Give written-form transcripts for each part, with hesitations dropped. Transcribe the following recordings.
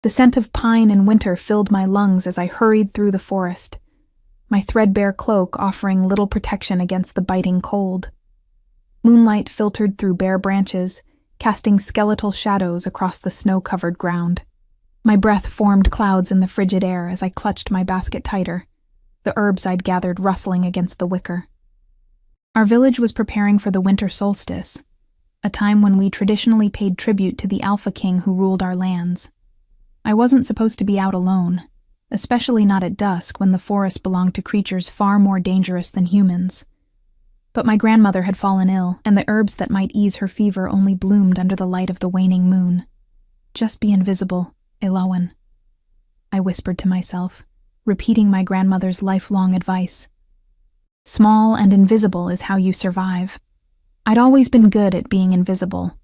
The scent of pine and winter filled my lungs as I hurried through the forest, my threadbare cloak offering little protection against the biting cold. Moonlight filtered through bare branches, casting skeletal shadows across the snow-covered ground. My breath formed clouds in the frigid air as I clutched my basket tighter, the herbs I'd gathered rustling against the wicker. Our village was preparing for the winter solstice, a time when we traditionally paid tribute to the Alpha King who ruled our lands. I wasn't supposed to be out alone, especially not at dusk when the forest belonged to creatures far more dangerous than humans. But my grandmother had fallen ill, and the herbs that might ease her fever only bloomed under the light of the waning moon. Just be invisible, Elowen, I whispered to myself, repeating my grandmother's lifelong advice. Small and invisible is how you survive. I'd always been good at being invisible.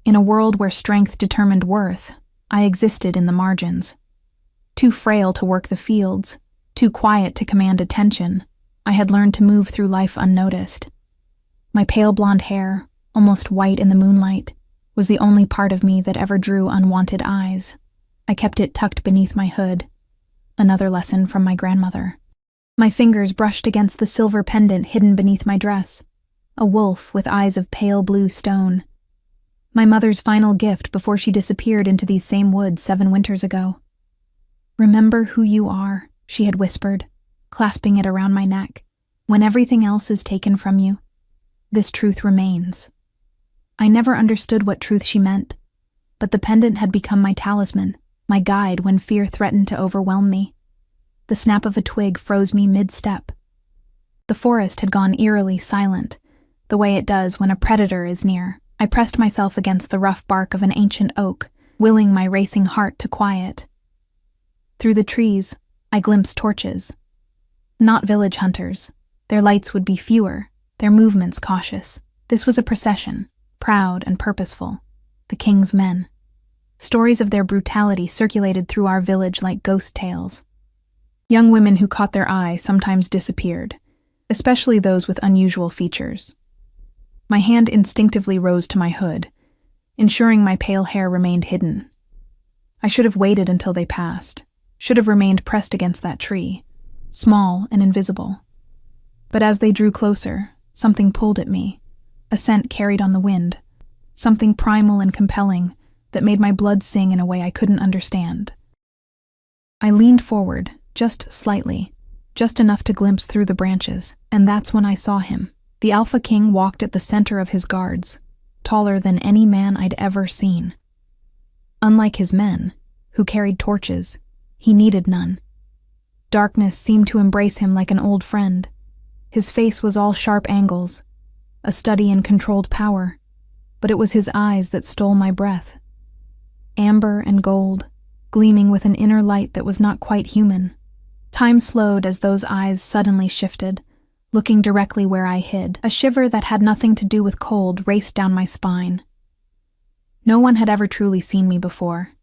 In a world where strength determined worth, I existed in the margins. Too frail to work the fields, too quiet to command attention, I had learned to move through life unnoticed. My pale blonde hair, almost white in the moonlight, was the only part of me that ever drew unwanted eyes. I kept it tucked beneath my hood. Another lesson from my grandmother. My fingers brushed against the silver pendant hidden beneath my dress, a wolf with eyes of pale blue stone. My mother's final gift before she disappeared into these same woods 7 winters ago. Remember who you are, she had whispered, clasping it around my neck. When everything else is taken from you, this truth remains. I never understood what truth she meant, but the pendant had become my talisman, my guide when fear threatened to overwhelm me. The snap of a twig froze me mid-step. The forest had gone eerily silent, the way it does when a predator is near. I pressed myself against the rough bark of an ancient oak, willing my racing heart to quiet. Through the trees, I glimpsed torches. Not village hunters. Their lights would be fewer, their movements cautious. This was a procession, proud and purposeful. The king's men. Stories of their brutality circulated through our village like ghost tales. Young women who caught their eye sometimes disappeared, especially those with unusual features. My hand instinctively rose to my hood, ensuring my pale hair remained hidden. I should have waited until they passed, should have remained pressed against that tree, small and invisible. But as they drew closer, something pulled at me, a scent carried on the wind, something primal and compelling that made my blood sing in a way I couldn't understand. I leaned forward, just slightly, just enough to glimpse through the branches, and that's when I saw him. The Alpha King walked at the center of his guards, taller than any man I'd ever seen. Unlike his men, who carried torches, he needed none. Darkness seemed to embrace him like an old friend. His face was all sharp angles, a study in controlled power, but it was his eyes that stole my breath. Amber and gold, gleaming with an inner light that was not quite human. Time slowed as those eyes suddenly shifted, looking directly where I hid. A shiver that had nothing to do with cold raced down my spine. No one had ever truly seen me before.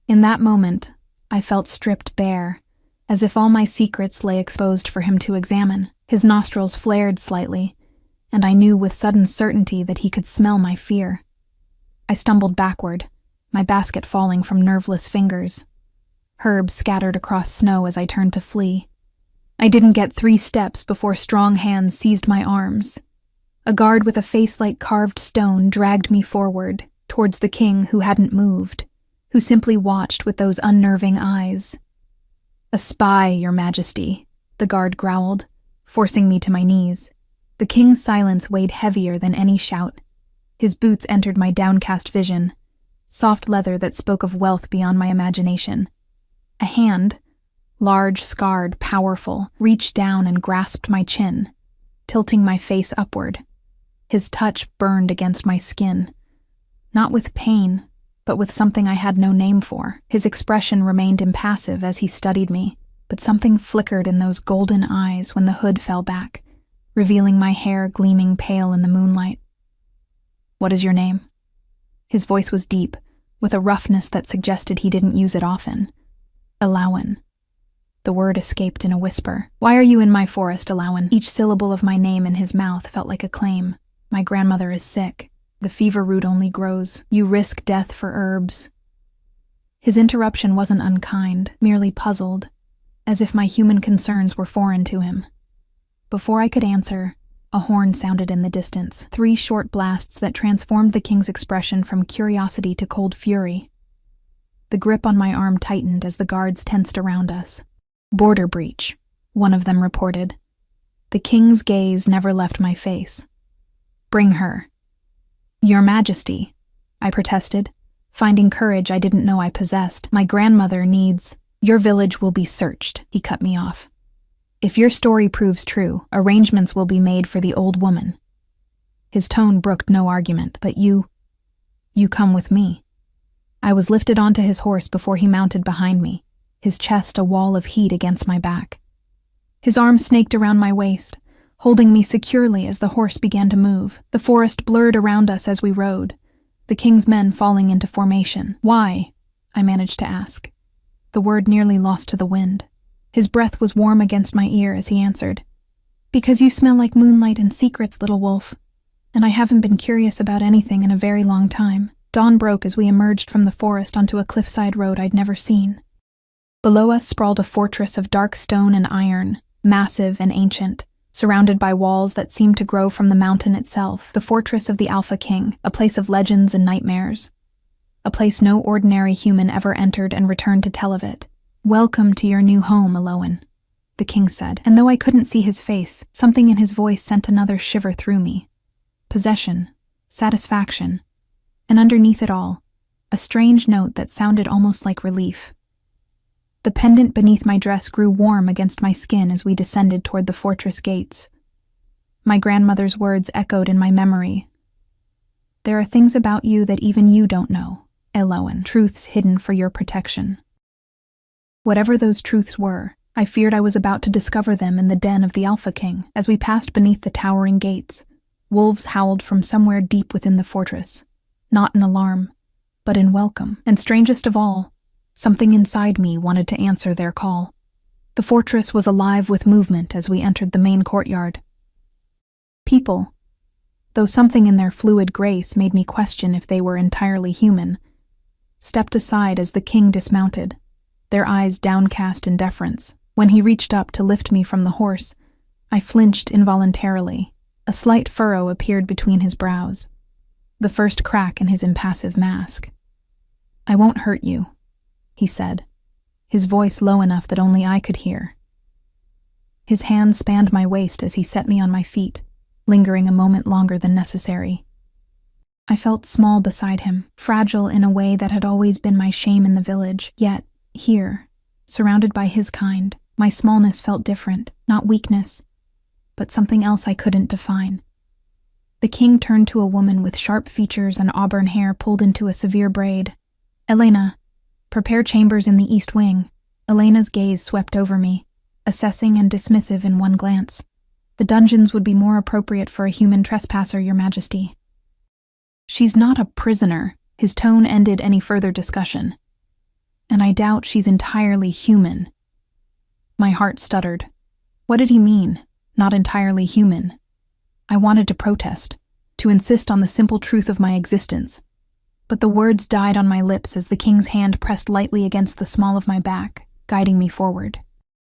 In that moment, I felt stripped bare, as if all my secrets lay exposed for him to examine. His nostrils flared slightly, and I knew with sudden certainty that he could smell my fear. I stumbled backward, my basket falling from nerveless fingers. Herbs scattered across snow as I turned to flee. I didn't get 3 steps before strong hands seized my arms. A guard with a face like carved stone dragged me forward, towards the king who hadn't moved, who simply watched with those unnerving eyes. "A spy, your majesty," the guard growled, forcing me to my knees. The king's silence weighed heavier than any shout. His boots entered my downcast vision, soft leather that spoke of wealth beyond my imagination. A hand, large, scarred, powerful, reached down and grasped my chin, tilting my face upward. His touch burned against my skin, not with pain, but with something I had no name for. His expression remained impassive as he studied me, but something flickered in those golden eyes when the hood fell back, revealing my hair gleaming pale in the moonlight. "What is your name?" His voice was deep, with a roughness that suggested he didn't use it often. "Elowen." The word escaped in a whisper. "Why are you in my forest, Elowen?" Each syllable of my name in his mouth felt like a claim. "My grandmother is sick. The fever root only grows. You risk death for herbs." His interruption wasn't unkind, merely puzzled, as if my human concerns were foreign to him. Before I could answer, a horn sounded in the distance, 3 short blasts that transformed the king's expression from curiosity to cold fury. The grip on my arm tightened as the guards tensed around us. "Border breach," one of them reported. The king's gaze never left my face. "Bring her." "Your Majesty," I protested, finding courage I didn't know I possessed. "My grandmother needs—" "Your village will be searched," he cut me off. "If your story proves true, arrangements will be made for the old woman." His tone brooked no argument. "But you come with me." I was lifted onto his horse before he mounted behind me, his chest a wall of heat against my back. His arm snaked around my waist, holding me securely as the horse began to move. The forest blurred around us as we rode, the king's men falling into formation. "Why?" I managed to ask, the word nearly lost to the wind. His breath was warm against my ear as he answered. "Because you smell like moonlight and secrets, little wolf, and I haven't been curious about anything in a very long time." Dawn broke as we emerged from the forest onto a cliffside road I'd never seen. Below us sprawled a fortress of dark stone and iron, massive and ancient, surrounded by walls that seemed to grow from the mountain itself. The fortress of the Alpha King, a place of legends and nightmares. A place no ordinary human ever entered and returned to tell of it. "Welcome to your new home, Eloan," the king said, and though I couldn't see his face, something in his voice sent another shiver through me. Possession, satisfaction, and underneath it all, a strange note that sounded almost like relief. The pendant beneath my dress grew warm against my skin as we descended toward the fortress gates. My grandmother's words echoed in my memory. "There are things about you that even you don't know, Eloan, truths hidden for your protection." Whatever those truths were, I feared I was about to discover them in the den of the Alpha King. As we passed beneath the towering gates, wolves howled from somewhere deep within the fortress. Not in alarm, but in welcome. And strangest of all, something inside me wanted to answer their call. The fortress was alive with movement as we entered the main courtyard. People, though something in their fluid grace made me question if they were entirely human, stepped aside as the king dismounted, their eyes downcast in deference. When he reached up to lift me from the horse, I flinched involuntarily. A slight furrow appeared between his brows, the first crack in his impassive mask. "I won't hurt you," he said, his voice low enough that only I could hear. His hand spanned my waist as he set me on my feet, lingering a moment longer than necessary. I felt small beside him, fragile in a way that had always been my shame in the village. Yet, here, surrounded by his kind, my smallness felt different, not weakness, but something else I couldn't define. The king turned to a woman with sharp features and auburn hair pulled into a severe braid. "Elena, prepare chambers in the east wing." Elena's gaze swept over me, assessing and dismissive in one glance. "The dungeons would be more appropriate for a human trespasser, Your Majesty." "She's not a prisoner," his tone ended any further discussion. "And I doubt she's entirely human." My heart stuttered. What did he mean, not entirely human? I wanted to protest, to insist on the simple truth of my existence, but the words died on my lips as the king's hand pressed lightly against the small of my back, guiding me forward.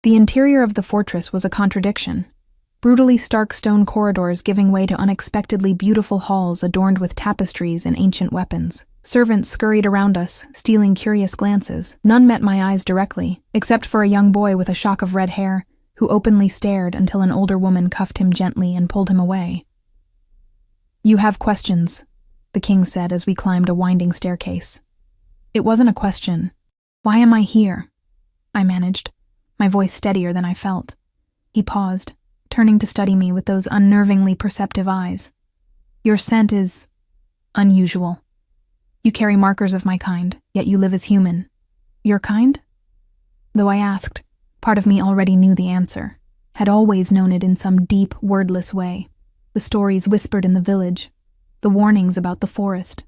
The interior of the fortress was a contradiction. Brutally stark stone corridors giving way to unexpectedly beautiful halls adorned with tapestries and ancient weapons. Servants scurried around us, stealing curious glances. None met my eyes directly, except for a young boy with a shock of red hair, who openly stared until an older woman cuffed him gently and pulled him away. "You have questions," the king said as we climbed a winding staircase. It wasn't a question. "Why am I here?" I managed, my voice steadier than I felt. He paused, turning to study me with those unnervingly perceptive eyes. "Your scent is unusual. You carry markers of my kind, yet you live as human. Your kind?" Though I asked, part of me already knew the answer, had always known it in some deep, wordless way. The stories whispered in the village, the warnings about the forest,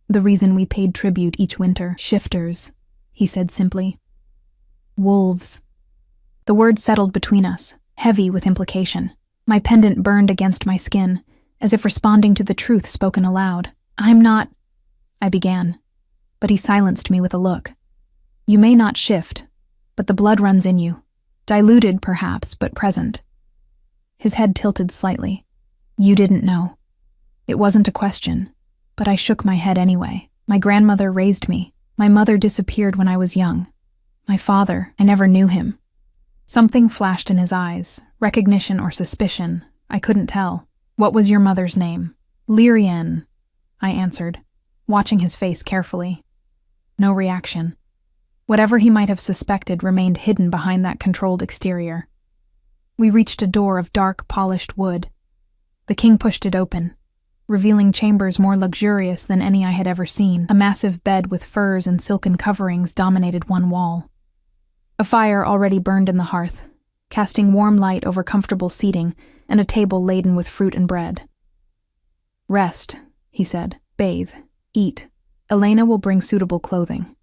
the reason we paid tribute each winter. "Shifters," he said simply. "Wolves." The word settled between us, heavy with implication. My pendant burned against my skin, as if responding to the truth spoken aloud. "I'm not—" I began, but he silenced me with a look. You may not shift, but the blood runs in you. Diluted, perhaps, but present. His head tilted slightly. You didn't know. It wasn't a question, but I shook my head anyway. My grandmother raised me. My mother disappeared when I was young. My father, I never knew him. Something flashed in his eyes, recognition or suspicion. I couldn't tell. What was your mother's name? Lyrian, I answered, watching his face carefully. No reaction. Whatever he might have suspected remained hidden behind that controlled exterior. We reached a door of dark, polished wood. The king pushed it open, revealing chambers more luxurious than any I had ever seen. A massive bed with furs and silken coverings dominated one wall. A fire already burned in the hearth, casting warm light over comfortable seating and a table laden with fruit and bread. Rest, he said. Bathe. Eat. Elena will bring suitable clothing.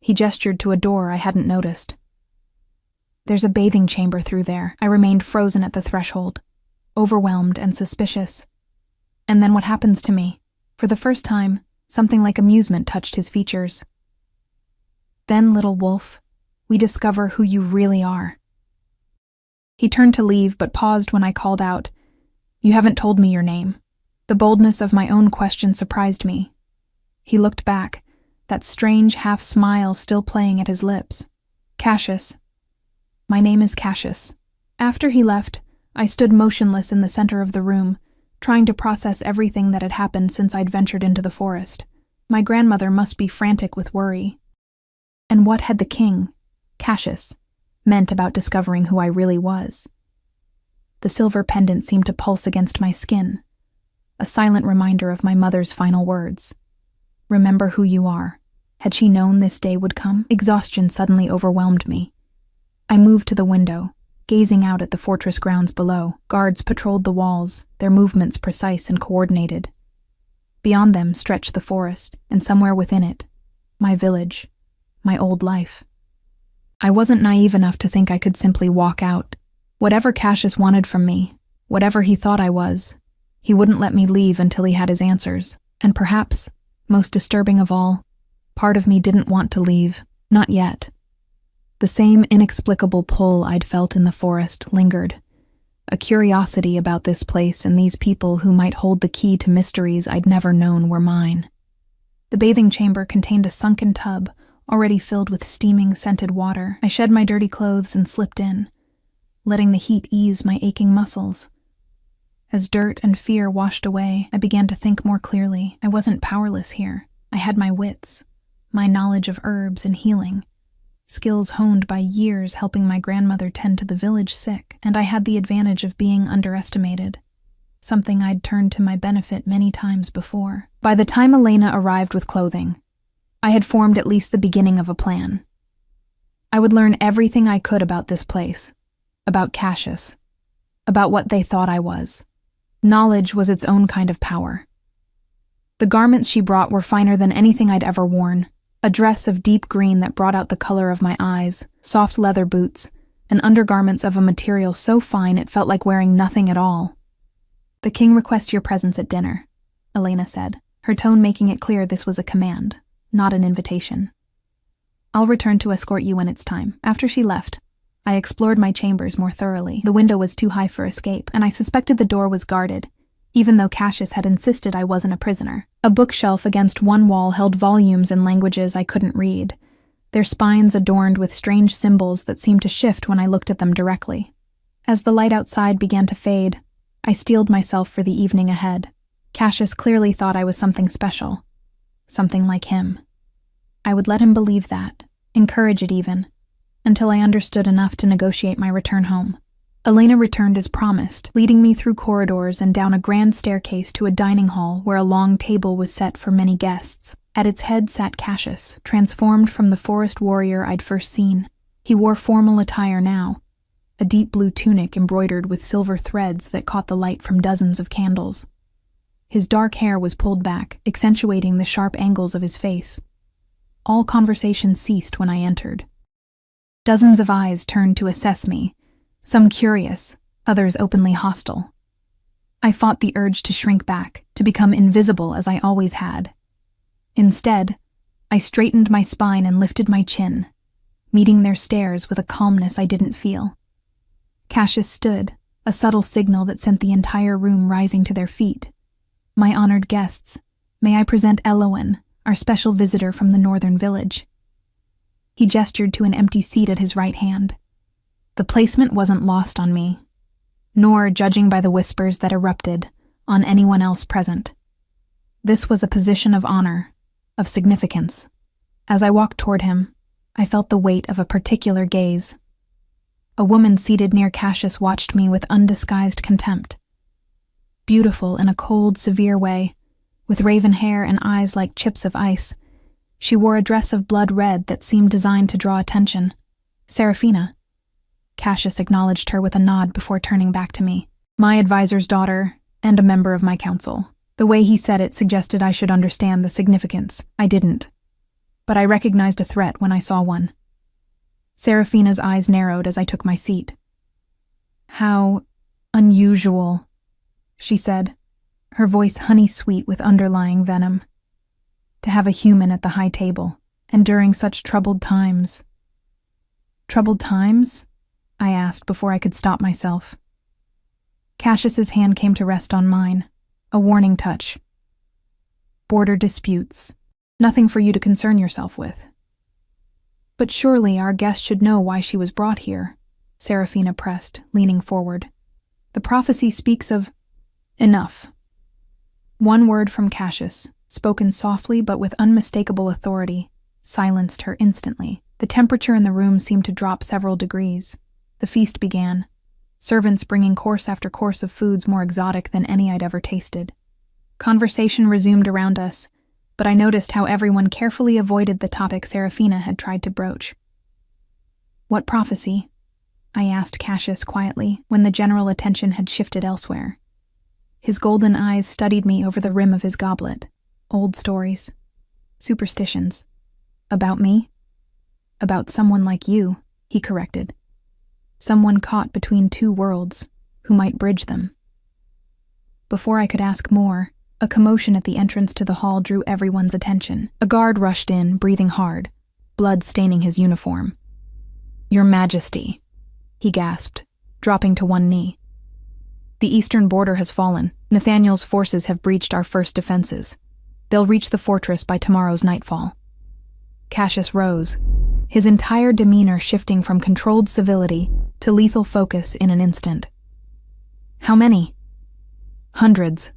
He gestured to a door I hadn't noticed. There's a bathing chamber through there. I remained frozen at the threshold, overwhelmed and suspicious. And then what happens to me? For the first time, something like amusement touched his features. Then, little wolf, we discover who you really are. He turned to leave, but paused when I called out, You haven't told me your name. The boldness of my own question surprised me. He looked back, that strange half-smile still playing at his lips. Cassius. My name is Cassius. After he left, I stood motionless in the center of the room, trying to process everything that had happened since I'd ventured into the forest. My grandmother must be frantic with worry. And what had the king, Cassius, meant about discovering who I really was? The silver pendant seemed to pulse against my skin, a silent reminder of my mother's final words. Remember who you are. Had she known this day would come? Exhaustion suddenly overwhelmed me. I moved to the window, gazing out at the fortress grounds below. Guards patrolled the walls, their movements precise and coordinated. Beyond them stretched the forest, and somewhere within it, my village, my old life. I wasn't naive enough to think I could simply walk out. Whatever Cassius wanted from me, whatever he thought I was, he wouldn't let me leave until he had his answers. And perhaps, most disturbing of all, part of me didn't want to leave, not yet. The same inexplicable pull I'd felt in the forest lingered, a curiosity about this place and these people who might hold the key to mysteries I'd never known were mine. The bathing chamber contained a sunken tub, already filled with steaming, scented water. I shed my dirty clothes and slipped in, letting the heat ease my aching muscles. As dirt and fear washed away, I began to think more clearly. I wasn't powerless here. I had my wits, my knowledge of herbs and healing, skills honed by years helping my grandmother tend to the village sick, and I had the advantage of being underestimated, something I'd turned to my benefit many times before. By the time Elena arrived with clothing, I had formed at least the beginning of a plan. I would learn everything I could about this place, about Cassius, about what they thought I was. Knowledge was its own kind of power. The garments she brought were finer than anything I'd ever worn. A dress of deep green that brought out the color of my eyes, soft leather boots, and undergarments of a material so fine it felt like wearing nothing at all. The king requests your presence at dinner, Elena said, her tone making it clear this was a command, not an invitation. I'll return to escort you when it's time. After she left, I explored my chambers more thoroughly. The window was too high for escape, and I suspected the door was guarded, even though Cassius had insisted I wasn't a prisoner. A bookshelf against one wall held volumes in languages I couldn't read, their spines adorned with strange symbols that seemed to shift when I looked at them directly. As the light outside began to fade, I steeled myself for the evening ahead. Cassius clearly thought I was something special, something like him. I would let him believe that, encourage it even, until I understood enough to negotiate my return home. Elena returned as promised, leading me through corridors and down a grand staircase to a dining hall where a long table was set for many guests. At its head sat Cassius, transformed from the forest warrior I'd first seen. He wore formal attire now, a deep blue tunic embroidered with silver threads that caught the light from dozens of candles. His dark hair was pulled back, accentuating the sharp angles of his face. All conversation ceased when I entered. Dozens of eyes turned to assess me, some curious, others openly hostile. I fought the urge to shrink back, to become invisible as I always had. Instead, I straightened my spine and lifted my chin, meeting their stares with a calmness I didn't feel. Cassius stood, a subtle signal that sent the entire room rising to their feet. My honored guests, may I present Elowen, our special visitor from the northern village. He gestured to an empty seat at his right hand. The placement wasn't lost on me, nor, judging by the whispers that erupted, on anyone else present. This was a position of honor, of significance. As I walked toward him, I felt the weight of a particular gaze. A woman seated near Cassius watched me with undisguised contempt. Beautiful in a cold, severe way, with raven hair and eyes like chips of ice, she wore a dress of blood red that seemed designed to draw attention. Seraphina. Cassius acknowledged her with a nod before turning back to me. My advisor's daughter, and a member of my council. The way he said it suggested I should understand the significance. I didn't. But I recognized a threat when I saw one. Seraphina's eyes narrowed as I took my seat. How unusual, she said, her voice honey-sweet with underlying venom. To have a human at the high table, and during such troubled times. Troubled times? I asked before I could stop myself. Cassius's hand came to rest on mine, a warning touch. Border disputes. Nothing for you to concern yourself with. But surely our guest should know why she was brought here, Seraphina pressed, leaning forward. The prophecy speaks of... Enough. One word from Cassius, spoken softly but with unmistakable authority, silenced her instantly. The temperature in the room seemed to drop several degrees. The feast began, servants bringing course after course of foods more exotic than any I'd ever tasted. Conversation resumed around us, but I noticed how everyone carefully avoided the topic Seraphina had tried to broach. What prophecy? I asked Cassius quietly, when the general attention had shifted elsewhere. His golden eyes studied me over the rim of his goblet. Old stories. Superstitions. About me? About someone like you, he corrected. Someone caught between two worlds, who might bridge them. Before I could ask more, a commotion at the entrance to the hall drew everyone's attention. A guard rushed in, breathing hard, blood staining his uniform. Your Majesty, he gasped, dropping to one knee. The eastern border has fallen. Nathaniel's forces have breached our first defenses. They'll reach the fortress by tomorrow's nightfall. Cassius rose, his entire demeanor shifting from controlled civility to lethal focus in an instant. How many? Hundreds,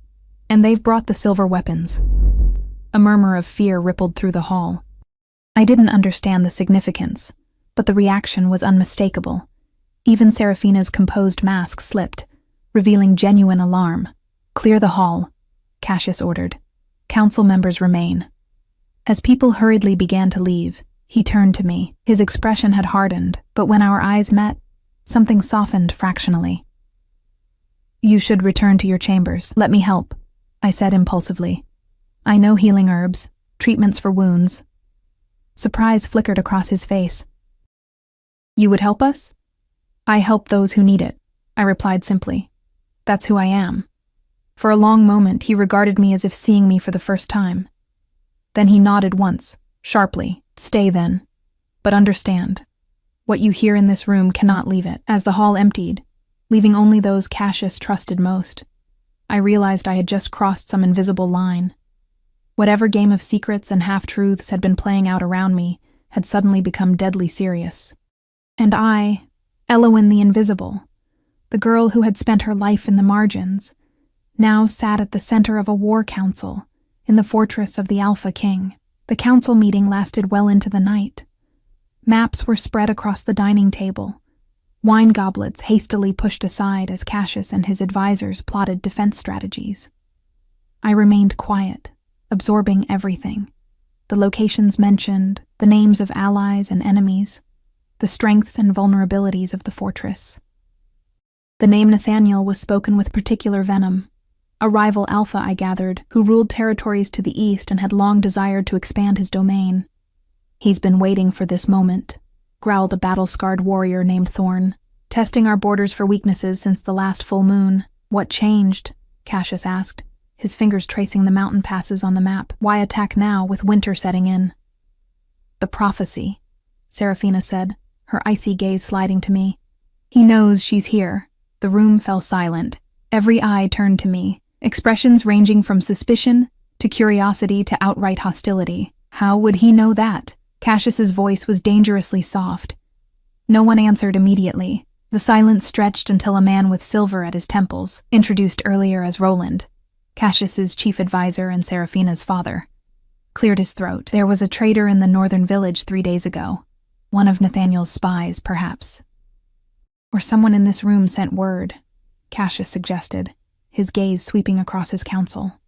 and they've brought the silver weapons. A murmur of fear rippled through the hall. I didn't understand the significance, but the reaction was unmistakable. Even Seraphina's composed mask slipped, revealing genuine alarm. Clear the hall, Cassius ordered. Council members remain. As people hurriedly began to leave, he turned to me. His expression had hardened, but when our eyes met, something softened fractionally. You should return to your chambers. Let me help, I said impulsively. I know healing herbs, treatments for wounds. Surprise flickered across his face. You would help us? I help those who need it, I replied simply. That's who I am. For a long moment, he regarded me as if seeing me for the first time. Then he nodded once, sharply. Stay then. But understand, what you hear in this room cannot leave it. As the hall emptied, leaving only those Cassius trusted most, I realized I had just crossed some invisible line. Whatever game of secrets and half-truths had been playing out around me had suddenly become deadly serious. And I, Elowen the Invisible, the girl who had spent her life in the margins, now sat at the center of a war council in the fortress of the Alpha King. The council meeting lasted well into the night. Maps were spread across the dining table, wine goblets hastily pushed aside as Cassius and his advisors plotted defense strategies. I remained quiet, absorbing everything. The locations mentioned, the names of allies and enemies, the strengths and vulnerabilities of the fortress. The name Nathaniel was spoken with particular venom. A rival Alpha, I gathered, who ruled territories to the east and had long desired to expand his domain. He's been waiting for this moment, growled a battle-scarred warrior named Thorn. Testing our borders for weaknesses since the last full moon. What changed? Cassius asked, his fingers tracing the mountain passes on the map. Why attack now with winter setting in? The prophecy, Serafina said, her icy gaze sliding to me. He knows she's here. The room fell silent. Every eye turned to me, expressions ranging from suspicion to curiosity to outright hostility. How would he know that? Cassius's voice was dangerously soft. No one answered immediately. The silence stretched until a man with silver at his temples, introduced earlier as Roland, Cassius's chief advisor and Serafina's father, cleared his throat. There was a traitor in the northern village 3 days ago. One of Nathaniel's spies, perhaps. Or someone in this room sent word, Cassius suggested, his gaze sweeping across his council.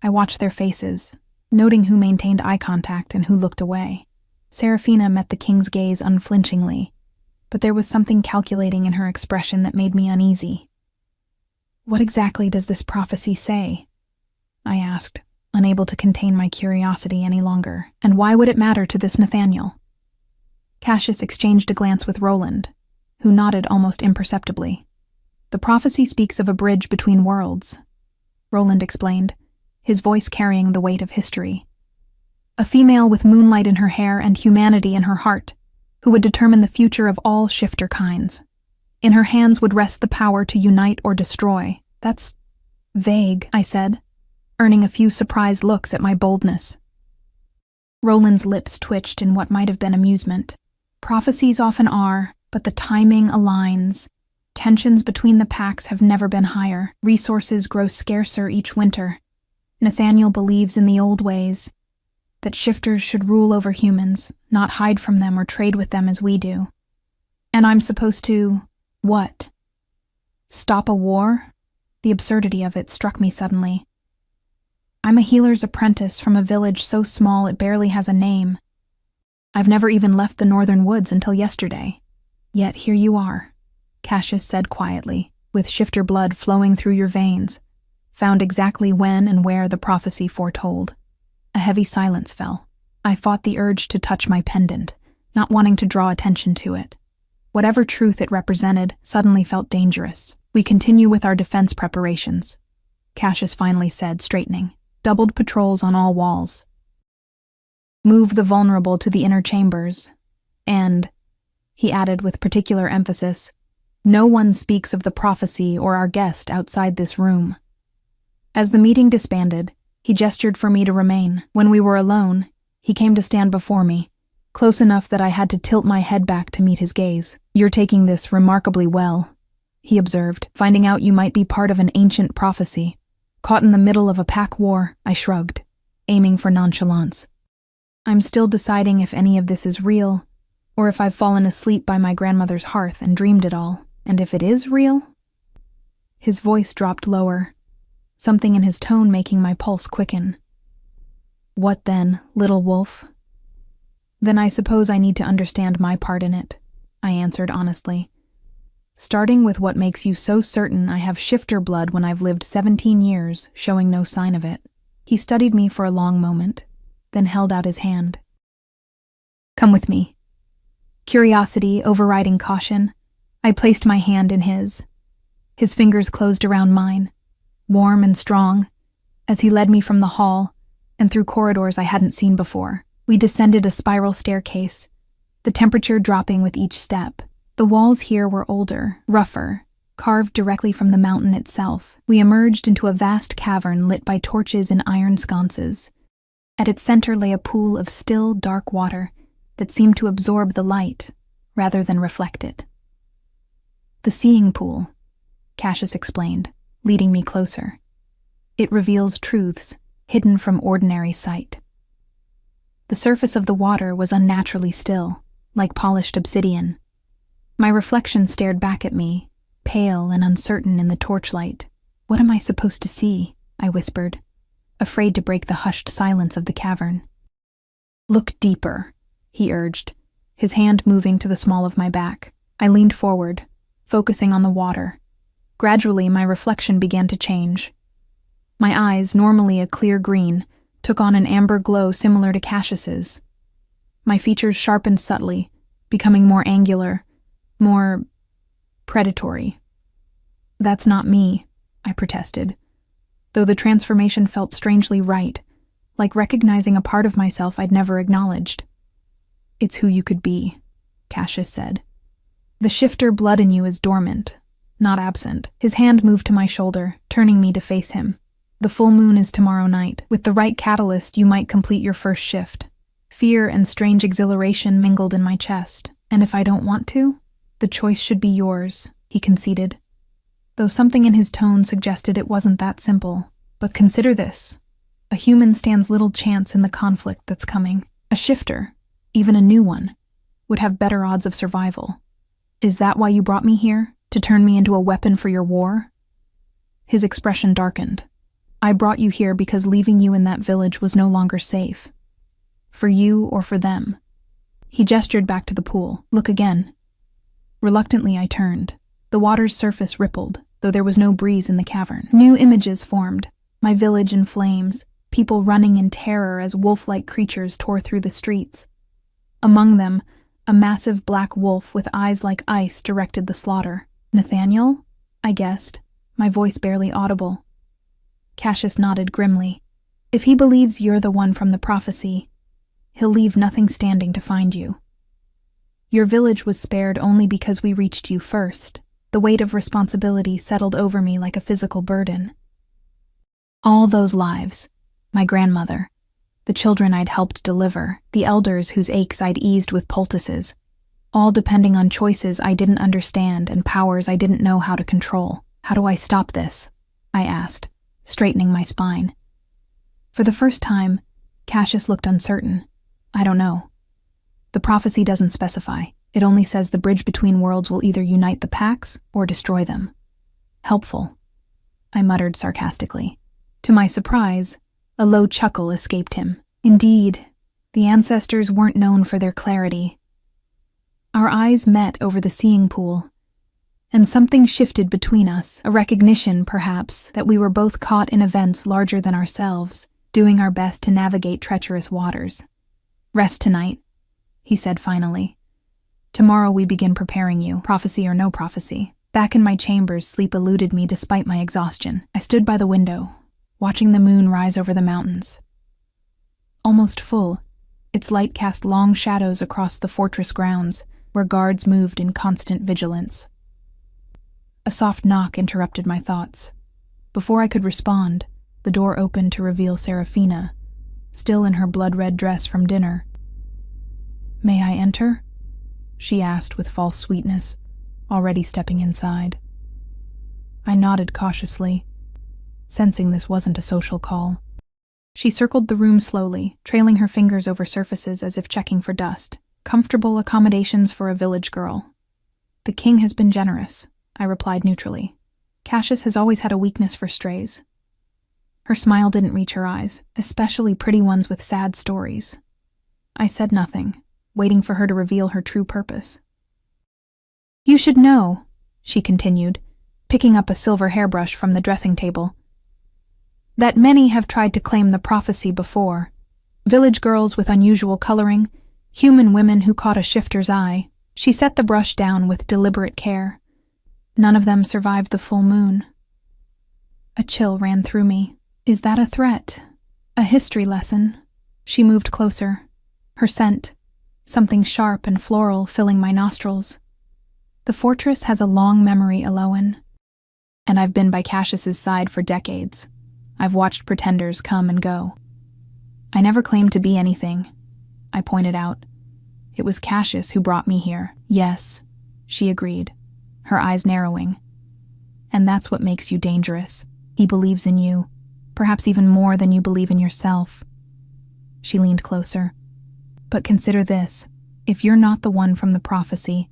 I watched their faces, noting who maintained eye contact and who looked away. Serafina met the king's gaze unflinchingly, but there was something calculating in her expression that made me uneasy. What exactly does this prophecy say? I asked, unable to contain my curiosity any longer. And why would it matter to this Nathaniel? Cassius exchanged a glance with Roland, who nodded almost imperceptibly. The prophecy speaks of a bridge between worlds, Roland explained, his voice carrying the weight of history. A female with moonlight in her hair and humanity in her heart, who would determine the future of all shifter kinds. In her hands would rest the power to unite or destroy. That's vague, I said, earning a few surprised looks at my boldness. Roland's lips twitched in what might have been amusement. Prophecies often are, but the timing aligns. Tensions between the packs have never been higher. Resources grow scarcer each winter. Nathaniel believes in the old ways, that shifters should rule over humans, not hide from them or trade with them as we do. And I'm supposed to, what? Stop a war? The absurdity of it struck me suddenly. I'm a healer's apprentice from a village so small it barely has a name. I've never even left the northern woods until yesterday. Yet here you are, Cassius said quietly, with shifter blood flowing through your veins, found exactly when and where the prophecy foretold. A heavy silence fell. I fought the urge to touch my pendant, not wanting to draw attention to it. Whatever truth it represented suddenly felt dangerous. We continue with our defense preparations, Cassius finally said, straightening. Doubled patrols on all walls. Move the vulnerable to the inner chambers. And, he added with particular emphasis, no one speaks of the prophecy or our guest outside this room. As the meeting disbanded, he gestured for me to remain. When we were alone, he came to stand before me, close enough that I had to tilt my head back to meet his gaze. You're taking this remarkably well, he observed, finding out you might be part of an ancient prophecy. Caught in the middle of a pack war, I shrugged, aiming for nonchalance. I'm still deciding if any of this is real, or if I've fallen asleep by my grandmother's hearth and dreamed it all. And if it is real? His voice dropped lower, something in his tone making my pulse quicken. What then, little wolf? Then I suppose I need to understand my part in it, I answered honestly. Starting with what makes you so certain I have shifter blood when I've lived 17 years, showing no sign of it. He studied me for a long moment, then held out his hand. Come with me. Curiosity overriding caution, I placed my hand in his. His fingers closed around mine, warm and strong, as he led me from the hall and through corridors I hadn't seen before. We descended a spiral staircase, the temperature dropping with each step. The walls here were older, rougher, carved directly from the mountain itself. We emerged into a vast cavern lit by torches in iron sconces. At its center lay a pool of still, dark water that seemed to absorb the light rather than reflect it. The seeing pool, Cassius explained, leading me closer. It reveals truths hidden from ordinary sight. The surface of the water was unnaturally still, like polished obsidian. My reflection stared back at me, pale and uncertain in the torchlight. What am I supposed to see? I whispered, afraid to break the hushed silence of the cavern. Look deeper, he urged, his hand moving to the small of my back. I leaned forward, focusing on the water. Gradually, my reflection began to change. My eyes, normally a clear green, took on an amber glow similar to Cassius's. My features sharpened subtly, becoming more angular, more predatory. That's not me, I protested, though the transformation felt strangely right, like recognizing a part of myself I'd never acknowledged. It's who you could be, Cassius said. The shifter blood in you is dormant, not absent. His hand moved to my shoulder, turning me to face him. The full moon is tomorrow night. With the right catalyst, you might complete your first shift. Fear and strange exhilaration mingled in my chest. And if I don't want to, the choice should be yours, he conceded. Though something in his tone suggested it wasn't that simple. But consider this. A human stands little chance in the conflict that's coming. A shifter, even a new one, would have better odds of survival. Is that why you brought me here? To turn me into a weapon for your war? His expression darkened. I brought you here because leaving you in that village was no longer safe. For you or for them. He gestured back to the pool. Look again. Reluctantly, I turned. The water's surface rippled, though there was no breeze in the cavern. New images formed. My village in flames, people running in terror as wolf-like creatures tore through the streets. Among them, a massive black wolf with eyes like ice directed the slaughter. Nathaniel? I guessed, my voice barely audible. Cassius nodded grimly. If he believes you're the one from the prophecy, he'll leave nothing standing to find you. Your village was spared only because we reached you first. The weight of responsibility settled over me like a physical burden. All those lives, my grandmother, the children I'd helped deliver, the elders whose aches I'd eased with poultices, all depending on choices I didn't understand and powers I didn't know how to control. How do I stop this? I asked, straightening my spine. For the first time, Cassius looked uncertain. I don't know. The prophecy doesn't specify. It only says the bridge between worlds will either unite the packs or destroy them. Helpful, I muttered sarcastically. To my surprise, a low chuckle escaped him. Indeed, the ancestors weren't known for their clarity. Our eyes met over the seeing pool, and something shifted between us, a recognition, perhaps, that we were both caught in events larger than ourselves, doing our best to navigate treacherous waters. Rest tonight, he said finally. Tomorrow we begin preparing you, prophecy or no prophecy. Back in my chambers, sleep eluded me despite my exhaustion. I stood by the window, watching the moon rise over the mountains. Almost full, its light cast long shadows across the fortress grounds, where guards moved in constant vigilance. A soft knock interrupted my thoughts. Before I could respond, the door opened to reveal Serafina, still in her blood-red dress from dinner. "May I enter?" she asked with false sweetness, already stepping inside. I nodded cautiously, sensing this wasn't a social call. She circled the room slowly, trailing her fingers over surfaces as if checking for dust. Comfortable accommodations for a village girl. The king has been generous, I replied neutrally. Cassius has always had a weakness for strays. Her smile didn't reach her eyes, especially pretty ones with sad stories. I said nothing, waiting for her to reveal her true purpose. You should know, she continued, picking up a silver hairbrush from the dressing table, that many have tried to claim the prophecy before. Village girls with unusual coloring, human women who caught a shifter's eye. She set the brush down with deliberate care. None of them survived the full moon. A chill ran through me. Is that a threat? A history lesson? She moved closer. Her scent, something sharp and floral, filling my nostrils. The fortress has a long memory, Eloan. And I've been by Cassius's side for decades. I've watched pretenders come and go. I never claimed to be anything, I pointed out. It was Cassius who brought me here. Yes, she agreed, her eyes narrowing. And that's what makes you dangerous. He believes in you, perhaps even more than you believe in yourself. She leaned closer. But consider this. If you're not the one from the prophecy,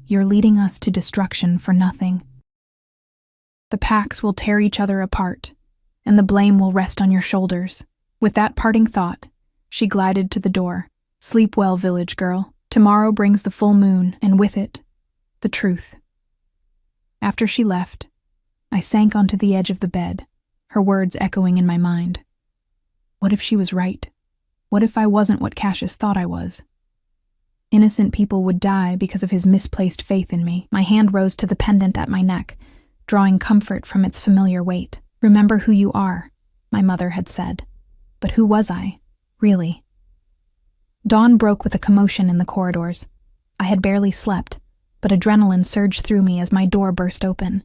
you're leading us to destruction for nothing. The packs will tear each other apart, and the blame will rest on your shoulders. With that parting thought, she glided to the door. Sleep well, village girl. Tomorrow brings the full moon, and with it, the truth. After she left, I sank onto the edge of the bed, her words echoing in my mind. What if she was right? What if I wasn't what Cassius thought I was? Innocent people would die because of his misplaced faith in me. My hand rose to the pendant at my neck, drawing comfort from its familiar weight. Remember who you are, my mother had said. But who was I, really? Dawn broke with a commotion in the corridors. I had barely slept, but adrenaline surged through me as my door burst open.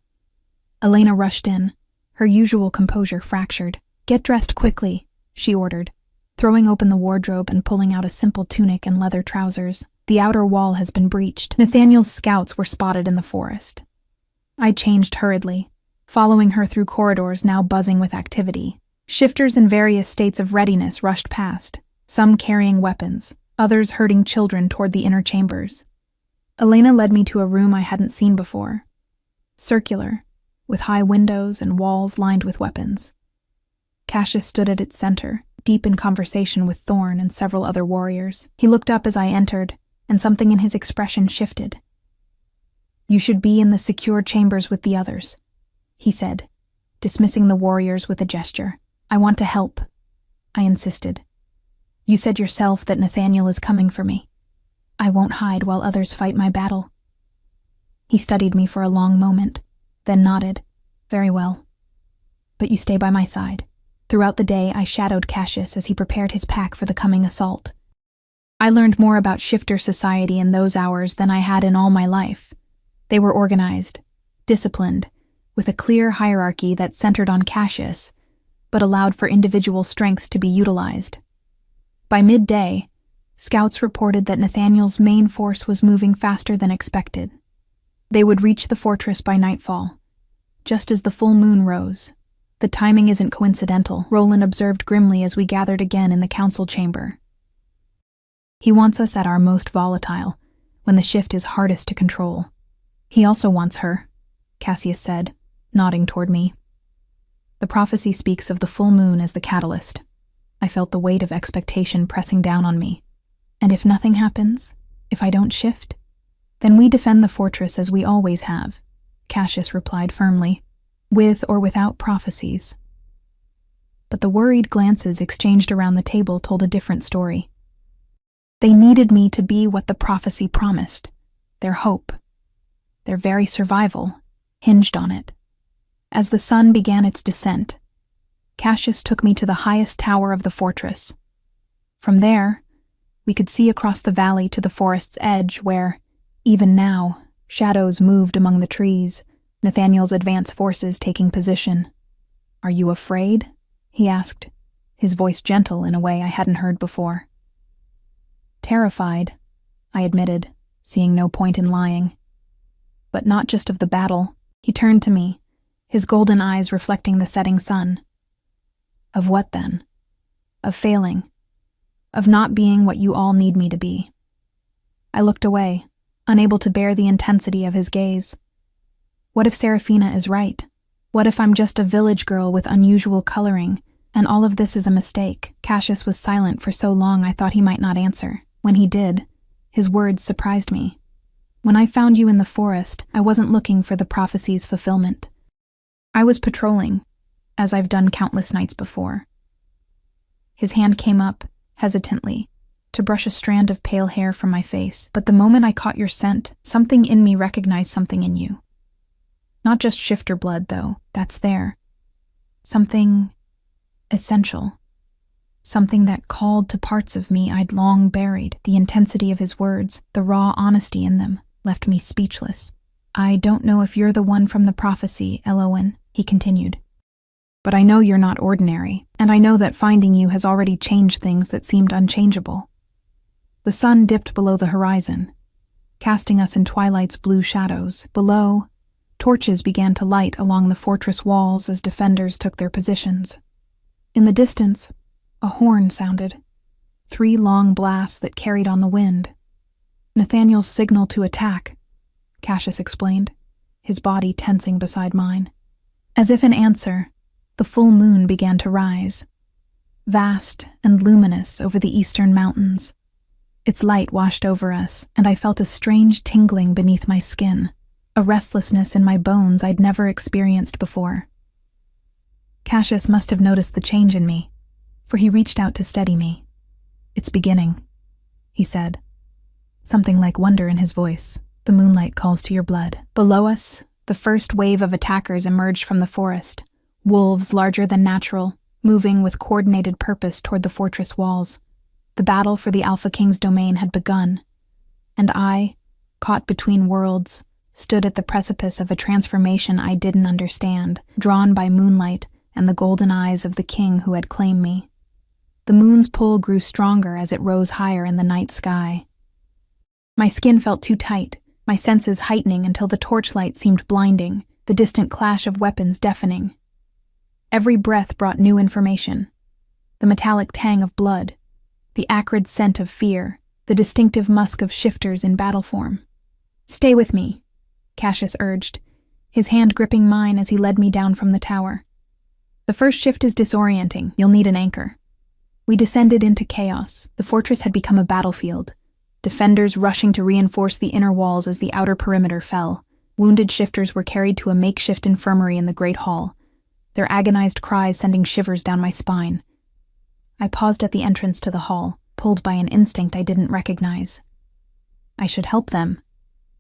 Elena rushed in, her usual composure fractured. "Get dressed quickly," she ordered, throwing open the wardrobe and pulling out a simple tunic and leather trousers. "The outer wall has been breached. Nathaniel's scouts were spotted in the forest." I changed hurriedly, following her through corridors now buzzing with activity. Shifters in various states of readiness rushed past, some carrying weapons, others herding children toward the inner chambers. Elena led me to a room I hadn't seen before. Circular, with high windows and walls lined with weapons. Cassius stood at its center, deep in conversation with Thorn and several other warriors. He looked up as I entered, and something in his expression shifted. "You should be in the secure chambers with the others," he said, dismissing the warriors with a gesture. "I want to help," I insisted. "You said yourself that Nathaniel is coming for me. I won't hide while others fight my battle." He studied me for a long moment, then nodded. "Very well. But you stay by my side." Throughout the day, I shadowed Cassius as he prepared his pack for the coming assault. I learned more about shifter society in those hours than I had in all my life. They were organized, disciplined, with a clear hierarchy that centered on Cassius, but allowed for individual strengths to be utilized. By midday, scouts reported that Nathaniel's main force was moving faster than expected. They would reach the fortress by nightfall, just as the full moon rose. "The timing isn't coincidental," Roland observed grimly as we gathered again in the council chamber. "He wants us at our most volatile, when the shift is hardest to control." "He also wants her," Cassius said, nodding toward me. "The prophecy speaks of the full moon as the catalyst." I felt the weight of expectation pressing down on me. "And if nothing happens, if I don't shift, then we defend the fortress as we always have," Cassius replied firmly, "with or without prophecies." But the worried glances exchanged around the table told a different story. They needed me to be what the prophecy promised. Their hope, their very survival, hinged on it. As the sun began its descent, Cassius took me to the highest tower of the fortress. From there, we could see across the valley to the forest's edge where, even now, shadows moved among the trees, Nathaniel's advance forces taking position. "Are you afraid?" he asked, his voice gentle in a way I hadn't heard before. "Terrified," I admitted, seeing no point in lying. "But not just of the battle." He turned to me, his golden eyes reflecting the setting sun. "Of what then?" "Of failing. Of not being what you all need me to be." I looked away, unable to bear the intensity of his gaze. What if Serafina is right? What if I'm just a village girl with unusual coloring, and all of this is a mistake? Cassius was silent for so long I thought he might not answer. When he did, his words surprised me. "When I found you in the forest, I wasn't looking for the prophecy's fulfillment. I was patrolling, as I've done countless nights before." His hand came up, hesitantly, to brush a strand of pale hair from my face. "But the moment I caught your scent, something in me recognized something in you. Not just shifter blood, though, that's there. Something essential. Something that called to parts of me I'd long buried." The intensity of his words, the raw honesty in them, left me speechless. "I don't know if you're the one from the prophecy, Elowen," he continued. "But I know you're not ordinary, and I know that finding you has already changed things that seemed unchangeable." The sun dipped below the horizon, casting us in twilight's blue shadows. Below, torches began to light along the fortress walls as defenders took their positions. In the distance, a horn sounded, 3 long blasts that carried on the wind. "Nathaniel's signal to attack," Cassius explained, his body tensing beside mine. As if in answer, the full moon began to rise, vast and luminous over the eastern mountains. Its light washed over us, and I felt a strange tingling beneath my skin, a restlessness in my bones I'd never experienced before. Cassius must have noticed the change in me, for he reached out to steady me. "It's beginning," he said, something like wonder in his voice. "The moonlight calls to your blood." Below us, the first wave of attackers emerged from the forest, wolves larger than natural, moving with coordinated purpose toward the fortress walls. The battle for the Alpha King's domain had begun, and I, caught between worlds, stood at the precipice of a transformation I didn't understand, drawn by moonlight and the golden eyes of the king who had claimed me. The moon's pull grew stronger as it rose higher in the night sky. My skin felt too tight, my senses heightening until the torchlight seemed blinding, the distant clash of weapons deafening. Every breath brought new information. The metallic tang of blood, the acrid scent of fear, the distinctive musk of shifters in battle form. "Stay with me," Cassius urged, his hand gripping mine as he led me down from the tower. "The first shift is disorienting. You'll need an anchor." We descended into chaos. The fortress had become a battlefield, defenders rushing to reinforce the inner walls as the outer perimeter fell. Wounded shifters were carried to a makeshift infirmary in the Great Hall, their agonized cries sending shivers down my spine. I paused at the entrance to the hall, pulled by an instinct I didn't recognize. I should help them.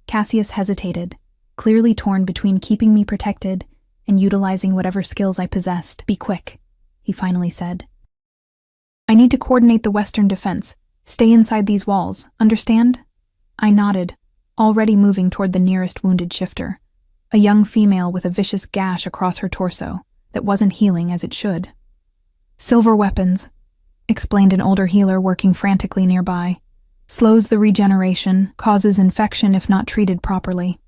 Cassius hesitated, clearly torn between keeping me protected and utilizing whatever skills I possessed. "Be quick," he finally said. "I need to coordinate the western defense. Stay inside these walls, understand?" I nodded, already moving toward the nearest wounded shifter, a young female with a vicious gash across her torso that wasn't healing as it should. "Silver weapons," explained an older healer working frantically nearby. "Slows the regeneration, causes infection if not treated properly."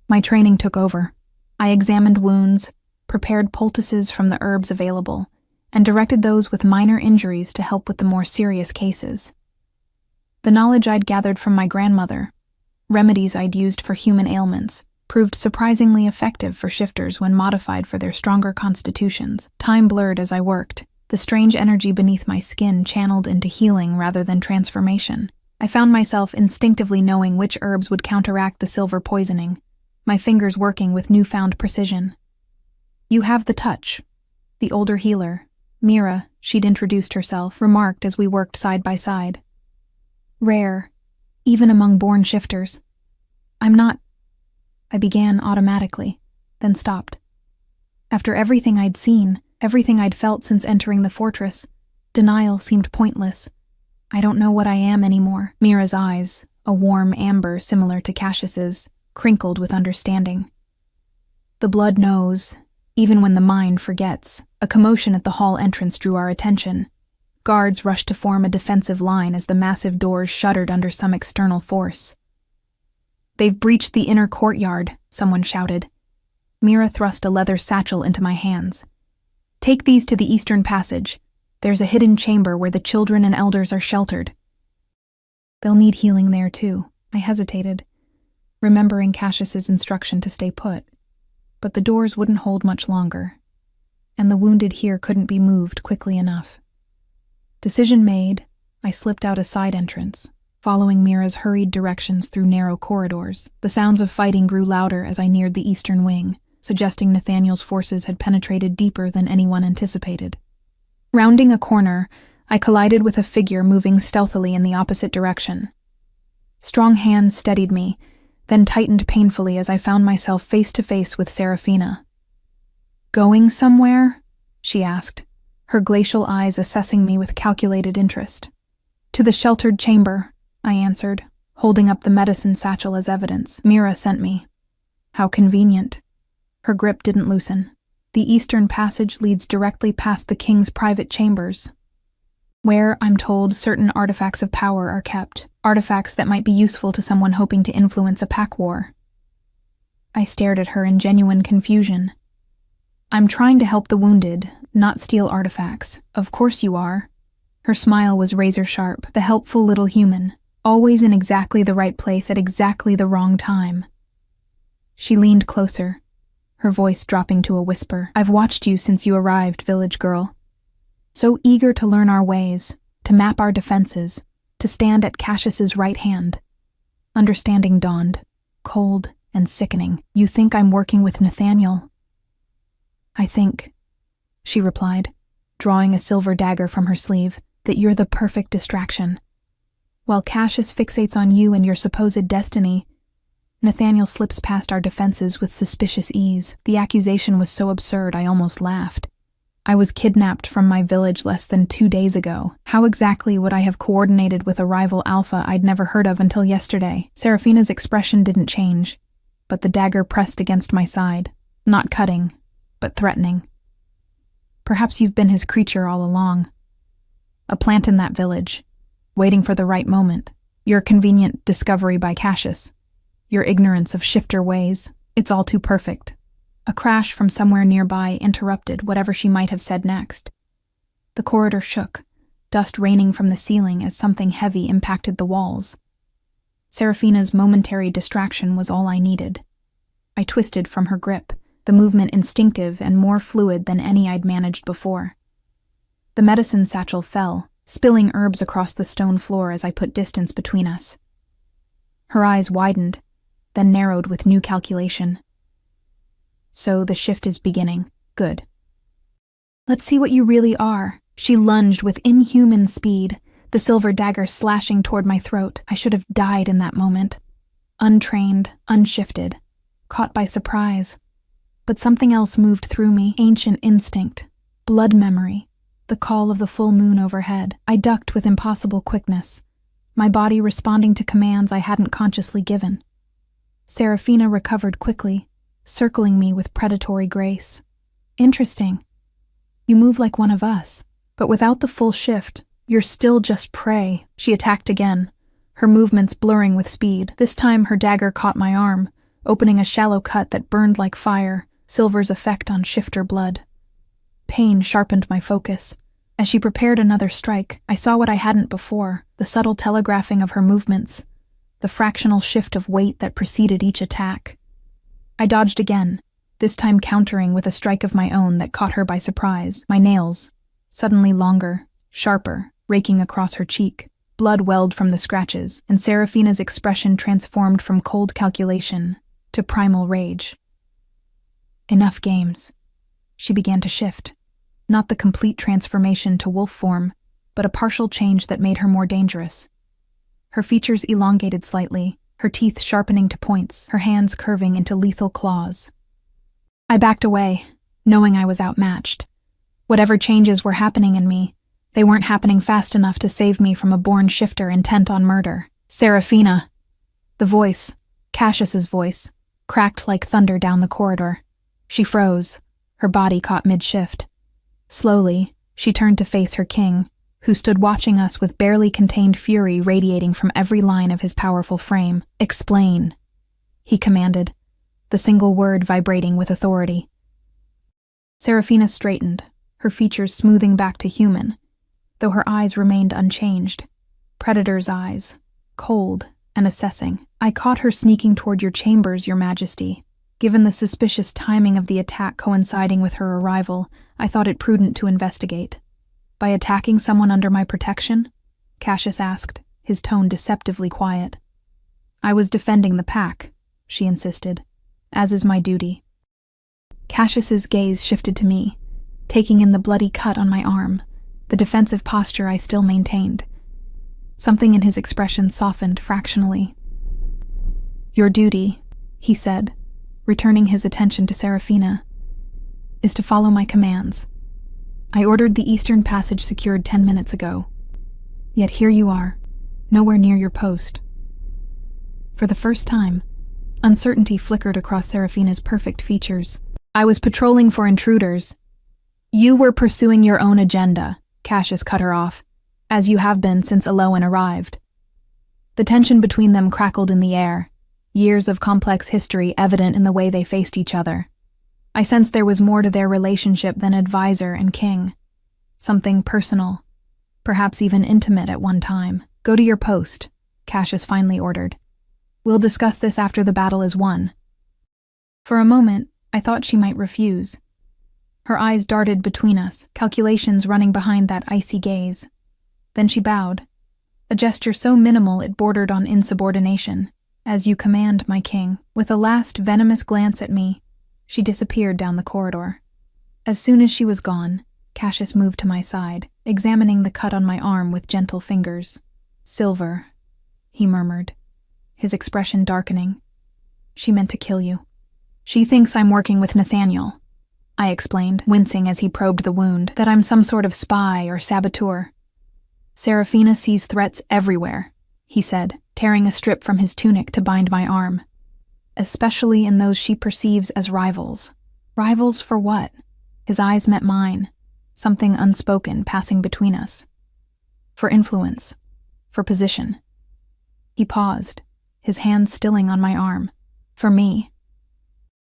My training took over. I examined wounds, prepared poultices from the herbs available, and directed those with minor injuries to help with the more serious cases. The knowledge I'd gathered from my grandmother, remedies I'd used for human ailments, proved surprisingly effective for shifters when modified for their stronger constitutions. Time blurred as I worked, the strange energy beneath my skin channeled into healing rather than transformation. I found myself instinctively knowing which herbs would counteract the silver poisoning, my fingers working with newfound precision. "You have the touch," the older healer, Mira, she'd introduced herself, remarked as we worked side by side. "Rare, even among born shifters. I'm not—" I began automatically, then stopped. After everything I'd seen, everything I'd felt since entering the fortress, denial seemed pointless. "I don't know what I am anymore." Mira's eyes, a warm amber similar to Cassius's, crinkled with understanding. "The blood knows, even when the mind forgets." A commotion at the hall entrance drew our attention. Guards rushed to form a defensive line as the massive doors shuddered under some external force. "They've breached the inner courtyard," someone shouted. Mira thrust a leather satchel into my hands. "Take these to the eastern passage. There's a hidden chamber where the children and elders are sheltered." "They'll need healing there too," I hesitated, remembering Cassius's instruction to stay put. But the doors wouldn't hold much longer, and the wounded here couldn't be moved quickly enough. Decision made, I slipped out a side entrance, following Mira's hurried directions through narrow corridors. The sounds of fighting grew louder as I neared the eastern wing, suggesting Nathaniel's forces had penetrated deeper than anyone anticipated. Rounding a corner, I collided with a figure moving stealthily in the opposite direction. Strong hands steadied me, then tightened painfully as I found myself face to face with Serafina. "Going somewhere?" she asked, her glacial eyes assessing me with calculated interest. "To the sheltered chamber," I answered, holding up the medicine satchel as evidence. "Mira sent me." "How convenient." Her grip didn't loosen. "The eastern passage leads directly past the king's private chambers, where, I'm told, certain artifacts of power are kept, artifacts that might be useful to someone hoping to influence a pack war." I stared at her in genuine confusion. "I'm trying to help the wounded, not steal artifacts." "Of course you are." Her smile was razor-sharp, the helpful little human, always in exactly the right place at exactly the wrong time. She leaned closer, her voice dropping to a whisper. "I've watched you since you arrived, village girl. So eager to learn our ways, to map our defenses, to stand at Cassius's right hand." Understanding dawned, cold and sickening. "You think I'm working with Nathaniel?" "I think," she replied, drawing a silver dagger from her sleeve, "that you're the perfect distraction. While Cassius fixates on you and your supposed destiny, Nathaniel slips past our defenses with suspicious ease." The accusation was so absurd I almost laughed. I was kidnapped from my village less than 2 days ago. How exactly would I have coordinated with a rival alpha I'd never heard of until yesterday? Serafina's expression didn't change, but the dagger pressed against my side, not cutting, but threatening. Perhaps you've been his creature all along. A plant in that village, waiting for the right moment. Your convenient discovery by Cassius. Your ignorance of shifter ways. It's all too perfect. A crash from somewhere nearby interrupted whatever she might have said next. The corridor shook, dust raining from the ceiling as something heavy impacted the walls. Serafina's momentary distraction was all I needed. I twisted from her grip, the movement instinctive and more fluid than any I'd managed before. The medicine satchel fell, spilling herbs across the stone floor as I put distance between us. Her eyes widened, then narrowed with new calculation. So the shift is beginning. Good. Let's see what you really are. She lunged with inhuman speed, the silver dagger slashing toward my throat. I should have died in that moment. Untrained, unshifted, caught by surprise. But something else moved through me, ancient instinct, blood memory, the call of the full moon overhead. I ducked with impossible quickness, my body responding to commands I hadn't consciously given. Serafina recovered quickly, circling me with predatory grace. Interesting. You move like one of us, but without the full shift, you're still just prey. She attacked again, her movements blurring with speed. This time her dagger caught my arm, opening a shallow cut that burned like fire, silver's effect on shifter blood. Pain sharpened my focus. As she prepared another strike, I saw what I hadn't before, the subtle telegraphing of her movements, the fractional shift of weight that preceded each attack. I dodged again, this time countering with a strike of my own that caught her by surprise. My nails, suddenly longer, sharper, raking across her cheek. Blood welled from the scratches, and Serafina's expression transformed from cold calculation to primal rage. Enough games. She began to shift. Not the complete transformation to wolf form, but a partial change that made her more dangerous. Her features elongated slightly, her teeth sharpening to points, her hands curving into lethal claws. I backed away, knowing I was outmatched. Whatever changes were happening in me, they weren't happening fast enough to save me from a born shifter intent on murder. Serafina! The voice, Cassius's voice, cracked like thunder down the corridor. She froze, her body caught mid-shift. Slowly, she turned to face her king, who stood watching us with barely contained fury radiating from every line of his powerful frame. Explain, he commanded, the single word vibrating with authority. Serafina straightened, her features smoothing back to human, though her eyes remained unchanged. Predator's eyes, cold and assessing. I caught her sneaking toward your chambers, Your Majesty. Given the suspicious timing of the attack coinciding with her arrival, I thought it prudent to investigate. By attacking someone under my protection? Cassius asked, his tone deceptively quiet. I was defending the pack, she insisted, as is my duty. Cassius's gaze shifted to me, taking in the bloody cut on my arm, the defensive posture I still maintained. Something in his expression softened fractionally. Your duty, he said, returning his attention to Serafina, is to follow my commands. I ordered the eastern passage secured 10 minutes ago. Yet here you are, nowhere near your post. For the first time, uncertainty flickered across Serafina's perfect features. I was patrolling for intruders. You were pursuing your own agenda, Cassius cut her off, as you have been since Eloan arrived. The tension between them crackled in the air, years of complex history evident in the way they faced each other. I sensed there was more to their relationship than advisor and king. Something personal, perhaps even intimate at one time. Go to your post, Cassius finally ordered. We'll discuss this after the battle is won. For a moment, I thought she might refuse. Her eyes darted between us, calculations running behind that icy gaze. Then she bowed, a gesture so minimal it bordered on insubordination. As you command, my king. With a last venomous glance at me, she disappeared down the corridor. As soon as she was gone, Cassius moved to my side, examining the cut on my arm with gentle fingers. Silver, he murmured, his expression darkening. She meant to kill you. She thinks I'm working with Nathaniel. I explained, wincing as he probed the wound, that I'm some sort of spy or saboteur. Serafina sees threats everywhere, he said, tearing a strip from his tunic to bind my arm. Especially in those she perceives as rivals. Rivals for what? His eyes met mine, something unspoken passing between us. For influence. For position. He paused, his hand stilling on my arm. For me.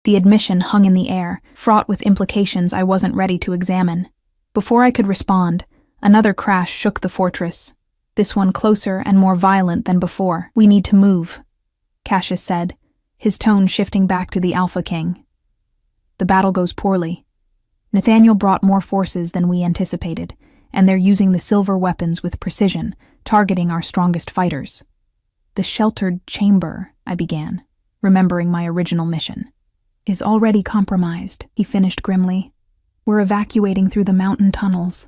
The admission hung in the air, fraught with implications I wasn't ready to examine. Before I could respond, another crash shook the fortress, this one closer and more violent than before. "We need to move," Cassius said, his tone shifting back to the Alpha King. "The battle goes poorly. Nathaniel brought more forces than we anticipated, and they're using the silver weapons with precision, targeting our strongest fighters." "The sheltered chamber," I began, remembering my original mission, "is already compromised," he finished grimly. "We're evacuating through the mountain tunnels."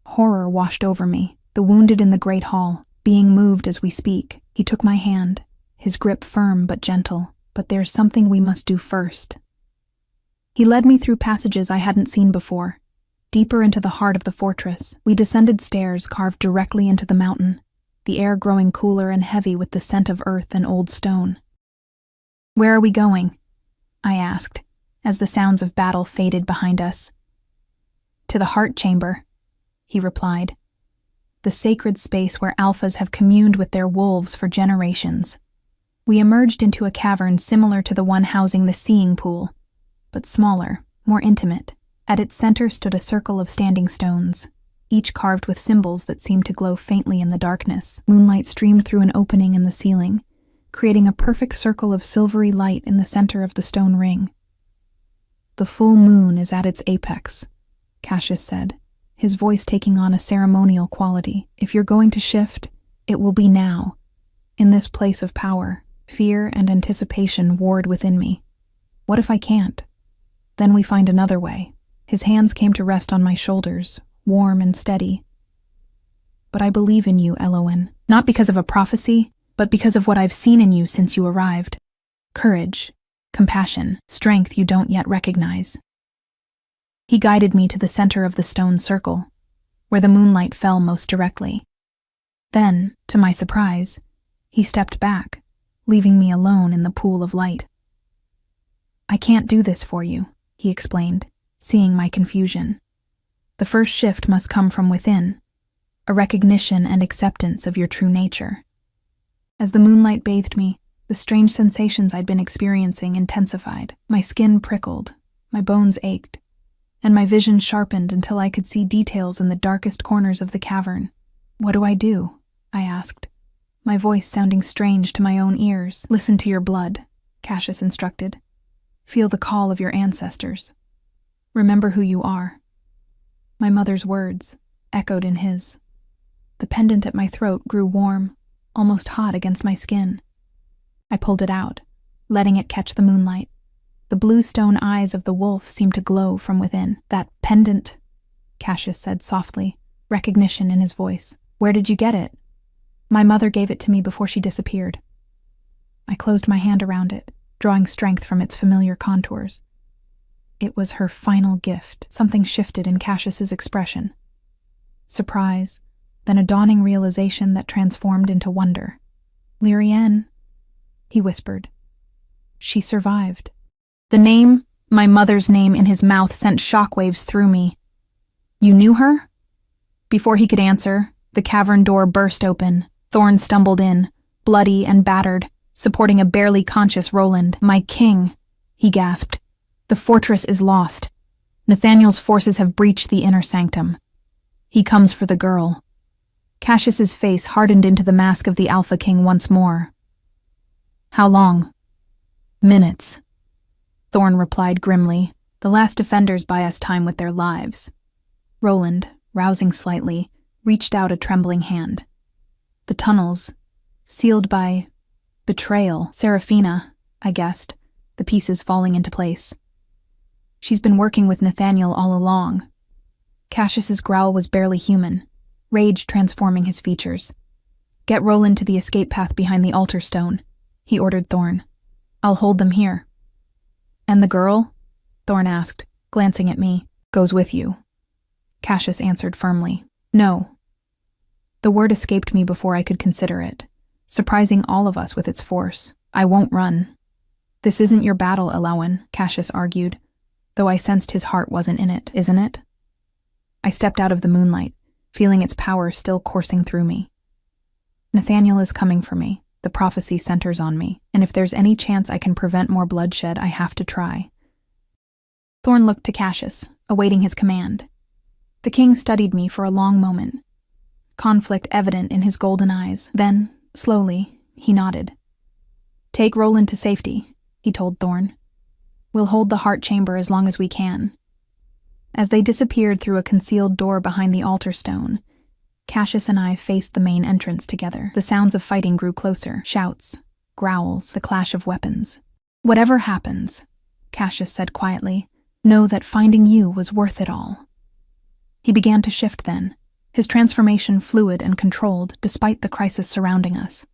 Horror washed over me, the wounded in the great hall, being moved as we speak. He took my hand, his grip firm but gentle. "But there's something we must do first." He led me through passages I hadn't seen before. Deeper into the heart of the fortress, we descended stairs carved directly into the mountain, the air growing cooler and heavy with the scent of earth and old stone. "Where are we going?" I asked, as the sounds of battle faded behind us. "To the heart chamber," he replied. "The sacred space where alphas have communed with their wolves for generations." We emerged into a cavern similar to the one housing the seeing pool, but smaller, more intimate. At its center stood a circle of standing stones, each carved with symbols that seemed to glow faintly in the darkness. Moonlight streamed through an opening in the ceiling, creating a perfect circle of silvery light in the center of the stone ring. "The full moon is at its apex," Cassius said, his voice taking on a ceremonial quality. "If you're going to shift, it will be now. In this place of power, fear and anticipation warred within me. What if I can't? Then we find another way." His hands came to rest on my shoulders, warm and steady. "But I believe in you, Elowen, not because of a prophecy, but because of what I've seen in you since you arrived. Courage, compassion, strength you don't yet recognize." He guided me to the center of the stone circle, where the moonlight fell most directly. Then, to my surprise, he stepped back, leaving me alone in the pool of light. "I can't do this for you," he explained, seeing my confusion. "The first shift must come from within, a recognition and acceptance of your true nature." As the moonlight bathed me, the strange sensations I'd been experiencing intensified. My skin prickled, my bones ached, and my vision sharpened until I could see details in the darkest corners of the cavern. "What do I do?" I asked, my voice sounding strange to my own ears. "Listen to your blood," Cassius instructed. "Feel the call of your ancestors. Remember who you are." My mother's words echoed in his. The pendant at my throat grew warm, almost hot against my skin. I pulled it out, letting it catch the moonlight. The blue stone eyes of the wolf seemed to glow from within. "That pendant," Cassius said softly, recognition in his voice. "Where did you get it?" "My mother gave it to me before she disappeared." I closed my hand around it, drawing strength from its familiar contours. It was her final gift. Something shifted in Cassius's expression. Surprise, then a dawning realization that transformed into wonder. "Lyrienne," he whispered. "She survived." The name, my mother's name in his mouth, sent shockwaves through me. "You knew her?" Before he could answer, the cavern door burst open. Thorn stumbled in, bloody and battered, supporting a barely conscious Roland. "My king," he gasped. "The fortress is lost. Nathaniel's forces have breached the inner sanctum. He comes for the girl." Cassius's face hardened into the mask of the Alpha King once more. "How long?" "Minutes," Thorn replied grimly. "The last defenders buy us time with their lives." Roland, rousing slightly, reached out a trembling hand. "The tunnels, sealed by betrayal." "Serafina," I guessed, the pieces falling into place. "She's been working with Nathaniel all along." Cassius's growl was barely human, rage transforming his features. "Get Roland to the escape path behind the altar stone," he ordered Thorn. "I'll hold them here." "And the girl?" Thorn asked, glancing at me. Goes with you. Cassius answered firmly. No. The word escaped me before I could consider it, surprising all of us with its force. I won't run. This isn't your battle, Elowen, Cassius argued, though I sensed his heart wasn't in it, isn't it? I stepped out of the moonlight, feeling its power still coursing through me. Nathaniel is coming for me. The prophecy centers on me, and if there's any chance I can prevent more bloodshed, I have to try. Thorn looked to Cassius, awaiting his command. The king studied me for a long moment, conflict evident in his golden eyes. Then, slowly, he nodded. Take Roland to safety, he told Thorn. We'll hold the heart chamber as long as we can. As they disappeared through a concealed door behind the altar stone, Cassius and I faced the main entrance together. The sounds of fighting grew closer. Shouts, growls, the clash of weapons. Whatever happens, Cassius said quietly, know that finding you was worth it all. He began to shift then, his transformation fluid and controlled despite the crisis surrounding us.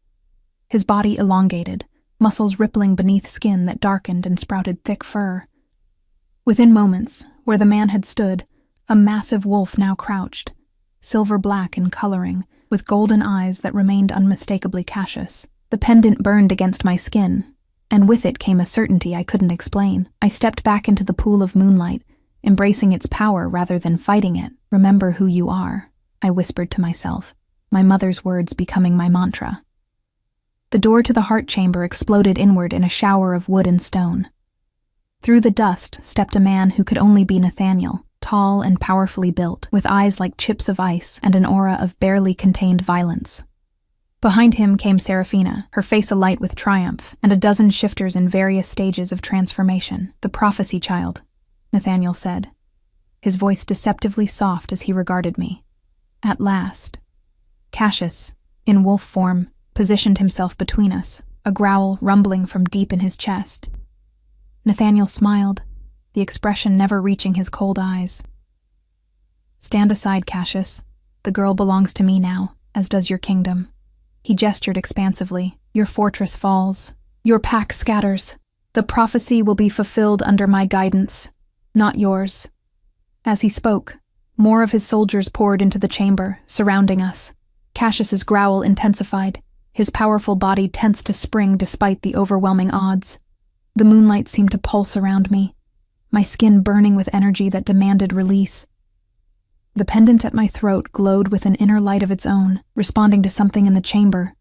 His body elongated, muscles rippling beneath skin that darkened and sprouted thick fur. Within moments, where the man had stood, a massive wolf now crouched, silver black in coloring, with golden eyes that remained unmistakably Cassius. The pendant burned against my skin, and with it came a certainty I couldn't explain. I stepped back into the pool of moonlight, embracing its power rather than fighting it. Remember who you are, I whispered to myself, my mother's words becoming my mantra. The door to the heart chamber exploded inward in a shower of wood and stone. Through the dust stepped a man who could only be Nathaniel, tall and powerfully built, with eyes like chips of ice and an aura of barely contained violence. Behind him came Seraphina, her face alight with triumph, and a dozen shifters in various stages of transformation. The prophecy child, Nathaniel said, his voice deceptively soft as he regarded me. At last. Cassius, in wolf form, positioned himself between us, a growl rumbling from deep in his chest. Nathaniel smiled, the expression never reaching his cold eyes. Stand aside, Cassius. The girl belongs to me now, as does your kingdom. He gestured expansively. Your fortress falls. Your pack scatters. The prophecy will be fulfilled under my guidance, not yours. As he spoke, more of his soldiers poured into the chamber, surrounding us. Cassius's growl intensified, his powerful body tense to spring despite the overwhelming odds. The moonlight seemed to pulse around me, my skin burning with energy that demanded release. The pendant at my throat glowed with an inner light of its own, responding to something in the chamber,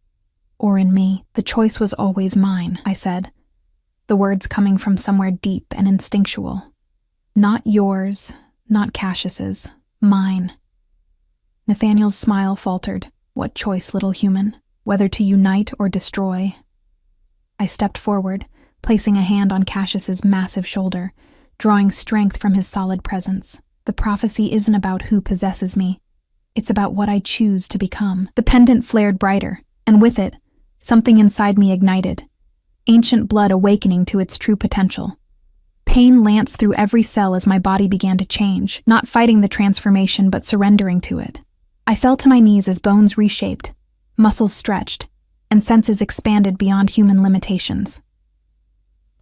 or in me. The choice was always mine, I said, the words coming from somewhere deep and instinctual. Not yours, not Cassius's, mine. Nathaniel's smile faltered. What choice, little human? Whether to unite or destroy? I stepped forward, placing a hand on Cassius's massive shoulder, drawing strength from his solid presence. The prophecy isn't about who possesses me. It's about what I choose to become. The pendant flared brighter, and with it, something inside me ignited, ancient blood awakening to its true potential. Pain lanced through every cell as my body began to change, not fighting the transformation but surrendering to it. I fell to my knees as bones reshaped, muscles stretched, and senses expanded beyond human limitations.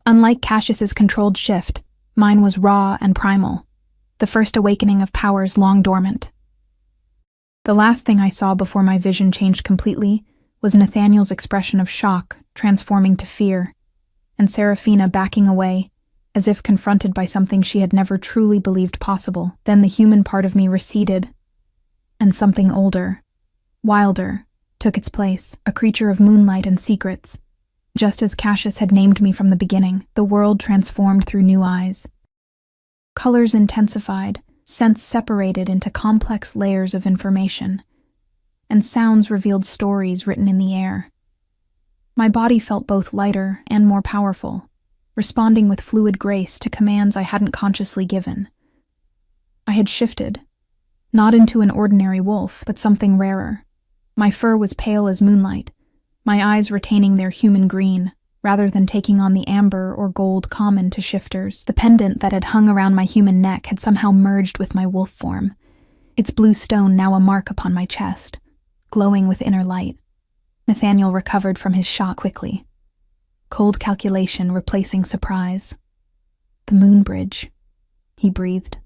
Unlike Cassius's controlled shift, mine was raw and primal, the first awakening of powers long dormant. The last thing I saw before my vision changed completely was Nathaniel's expression of shock transforming to fear, and Seraphina backing away, as if confronted by something she had never truly believed possible. Then the human part of me receded, and something older, wilder, took its place, a creature of moonlight and secrets. Just as Cassius had named me from the beginning, the world transformed through new eyes. Colors intensified, scents separated into complex layers of information, and sounds revealed stories written in the air. My body felt both lighter and more powerful, responding with fluid grace to commands I hadn't consciously given. I had shifted, not into an ordinary wolf, but something rarer. My fur was pale as moonlight, my eyes retaining their human green, rather than taking on the amber or gold common to shifters. The pendant that had hung around my human neck had somehow merged with my wolf form, its blue stone now a mark upon my chest, glowing with inner light. Nathaniel recovered from his shock quickly, cold calculation replacing surprise. The moon bridge. he breathed,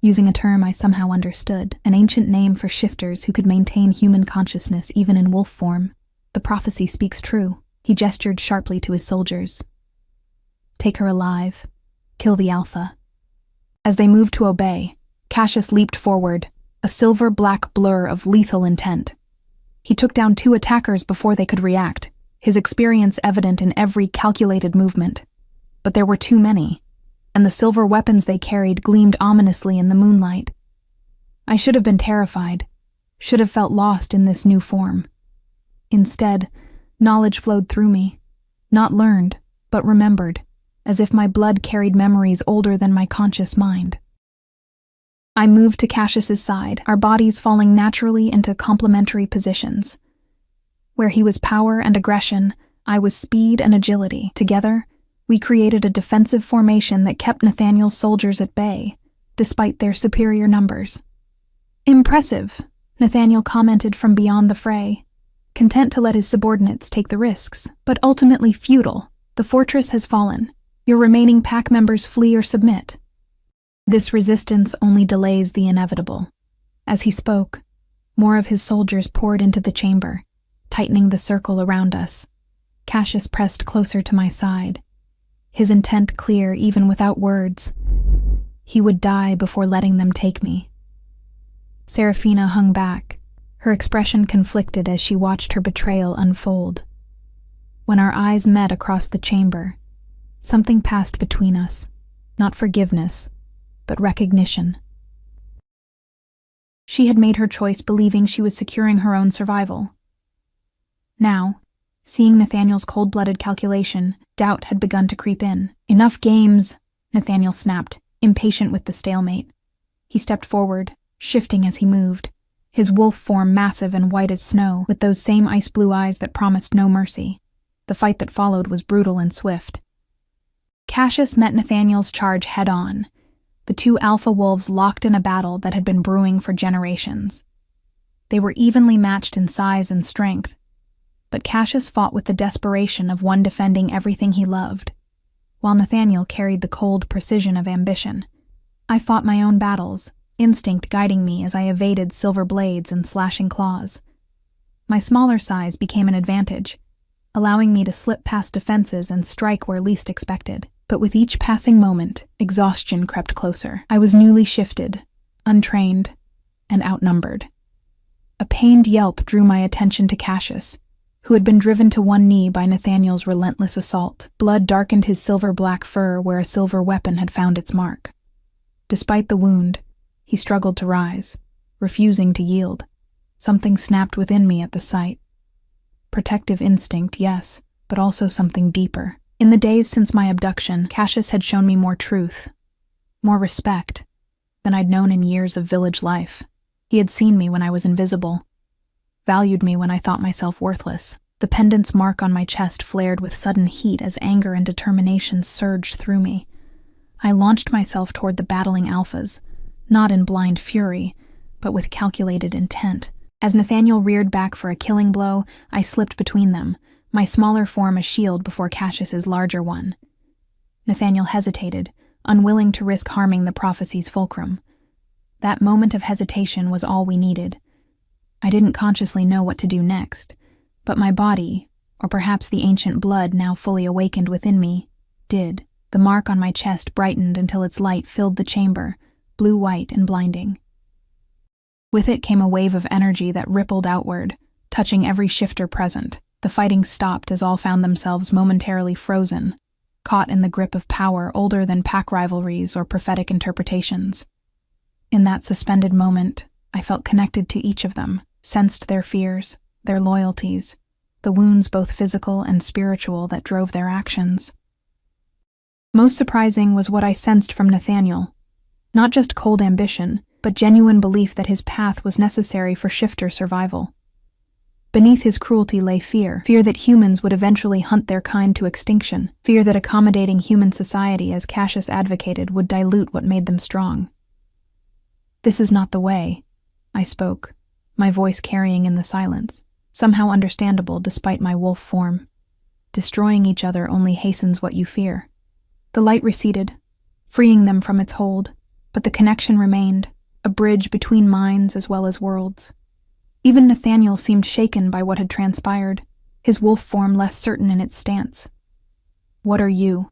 using a term I somehow understood, an ancient name for shifters who could maintain human consciousness even in wolf form. The prophecy speaks true. He gestured sharply to his soldiers. Take her alive. Kill the alpha. As they moved to obey, Cassius leaped forward, a silver-black blur of lethal intent. He took down 2 attackers before they could react, his experience evident in every calculated movement. But there were too many, and the silver weapons they carried gleamed ominously in the moonlight. I should have been terrified, should have felt lost in this new form. Instead, knowledge flowed through me, not learned, but remembered, as if my blood carried memories older than my conscious mind. I moved to Cassius's side, our bodies falling naturally into complementary positions. Where he was power and aggression, I was speed and agility. Together, we created a defensive formation that kept Nathaniel's soldiers at bay, despite their superior numbers. Impressive, Nathaniel commented from beyond the fray, content to let his subordinates take the risks, but ultimately futile. The fortress has fallen. Your remaining pack members flee or submit. This resistance only delays the inevitable. As he spoke, more of his soldiers poured into the chamber, tightening the circle around us. Cassius pressed closer to my side, his intent clear even without words. He would die before letting them take me. Serafina hung back, her expression conflicted as she watched her betrayal unfold. When our eyes met across the chamber, something passed between us, not forgiveness, but recognition. She had made her choice believing she was securing her own survival. Now, seeing Nathaniel's cold-blooded calculation, doubt had begun to creep in. Enough games, Nathaniel snapped, impatient with the stalemate. He stepped forward, shifting as he moved, his wolf form massive and white as snow, with those same ice-blue eyes that promised no mercy. The fight that followed was brutal and swift. Cassius met Nathaniel's charge head-on, the 2 alpha wolves locked in a battle that had been brewing for generations. They were evenly matched in size and strength, but Cassius fought with the desperation of one defending everything he loved, while Nathaniel carried the cold precision of ambition. I fought my own battles, instinct guiding me as I evaded silver blades and slashing claws. My smaller size became an advantage, allowing me to slip past defenses and strike where least expected. But with each passing moment, exhaustion crept closer. I was newly shifted, untrained, and outnumbered. A pained yelp drew my attention to Cassius, who had been driven to one knee by Nathaniel's relentless assault. Blood darkened his silver-black fur where a silver weapon had found its mark. Despite the wound, he struggled to rise, refusing to yield. Something snapped within me at the sight. Protective instinct, yes, but also something deeper. In the days since my abduction, Cassius had shown me more truth, more respect, than I'd known in years of village life. He had seen me when I was invisible, valued me when I thought myself worthless. The pendant's mark on my chest flared with sudden heat as anger and determination surged through me. I launched myself toward the battling alphas, not in blind fury, but with calculated intent. As Nathaniel reared back for a killing blow, I slipped between them, my smaller form a shield before Cassius's larger one. Nathaniel hesitated, unwilling to risk harming the prophecy's fulcrum. That moment of hesitation was all we needed. I didn't consciously know what to do next, but my body, or perhaps the ancient blood now fully awakened within me, did. The mark on my chest brightened until its light filled the chamber, blue-white and blinding. With it came a wave of energy that rippled outward, touching every shifter present. The fighting stopped as all found themselves momentarily frozen, caught in the grip of power older than pack rivalries or prophetic interpretations. In that suspended moment, I felt connected to each of them, sensed their fears, their loyalties, the wounds both physical and spiritual that drove their actions. Most surprising was what I sensed from Nathaniel. Not just cold ambition, but genuine belief that his path was necessary for shifter survival. Beneath his cruelty lay fear that humans would eventually hunt their kind to extinction, fear that accommodating human society as Cassius advocated would dilute what made them strong. "This is not the way," I spoke, my voice carrying in the silence, somehow understandable despite my wolf form. "Destroying each other only hastens what you fear." The light receded, freeing them from its hold, But the connection remained, a bridge between minds as well as worlds. Even Nathaniel seemed shaken by what had transpired, his wolf form less certain in its stance. "What are you?"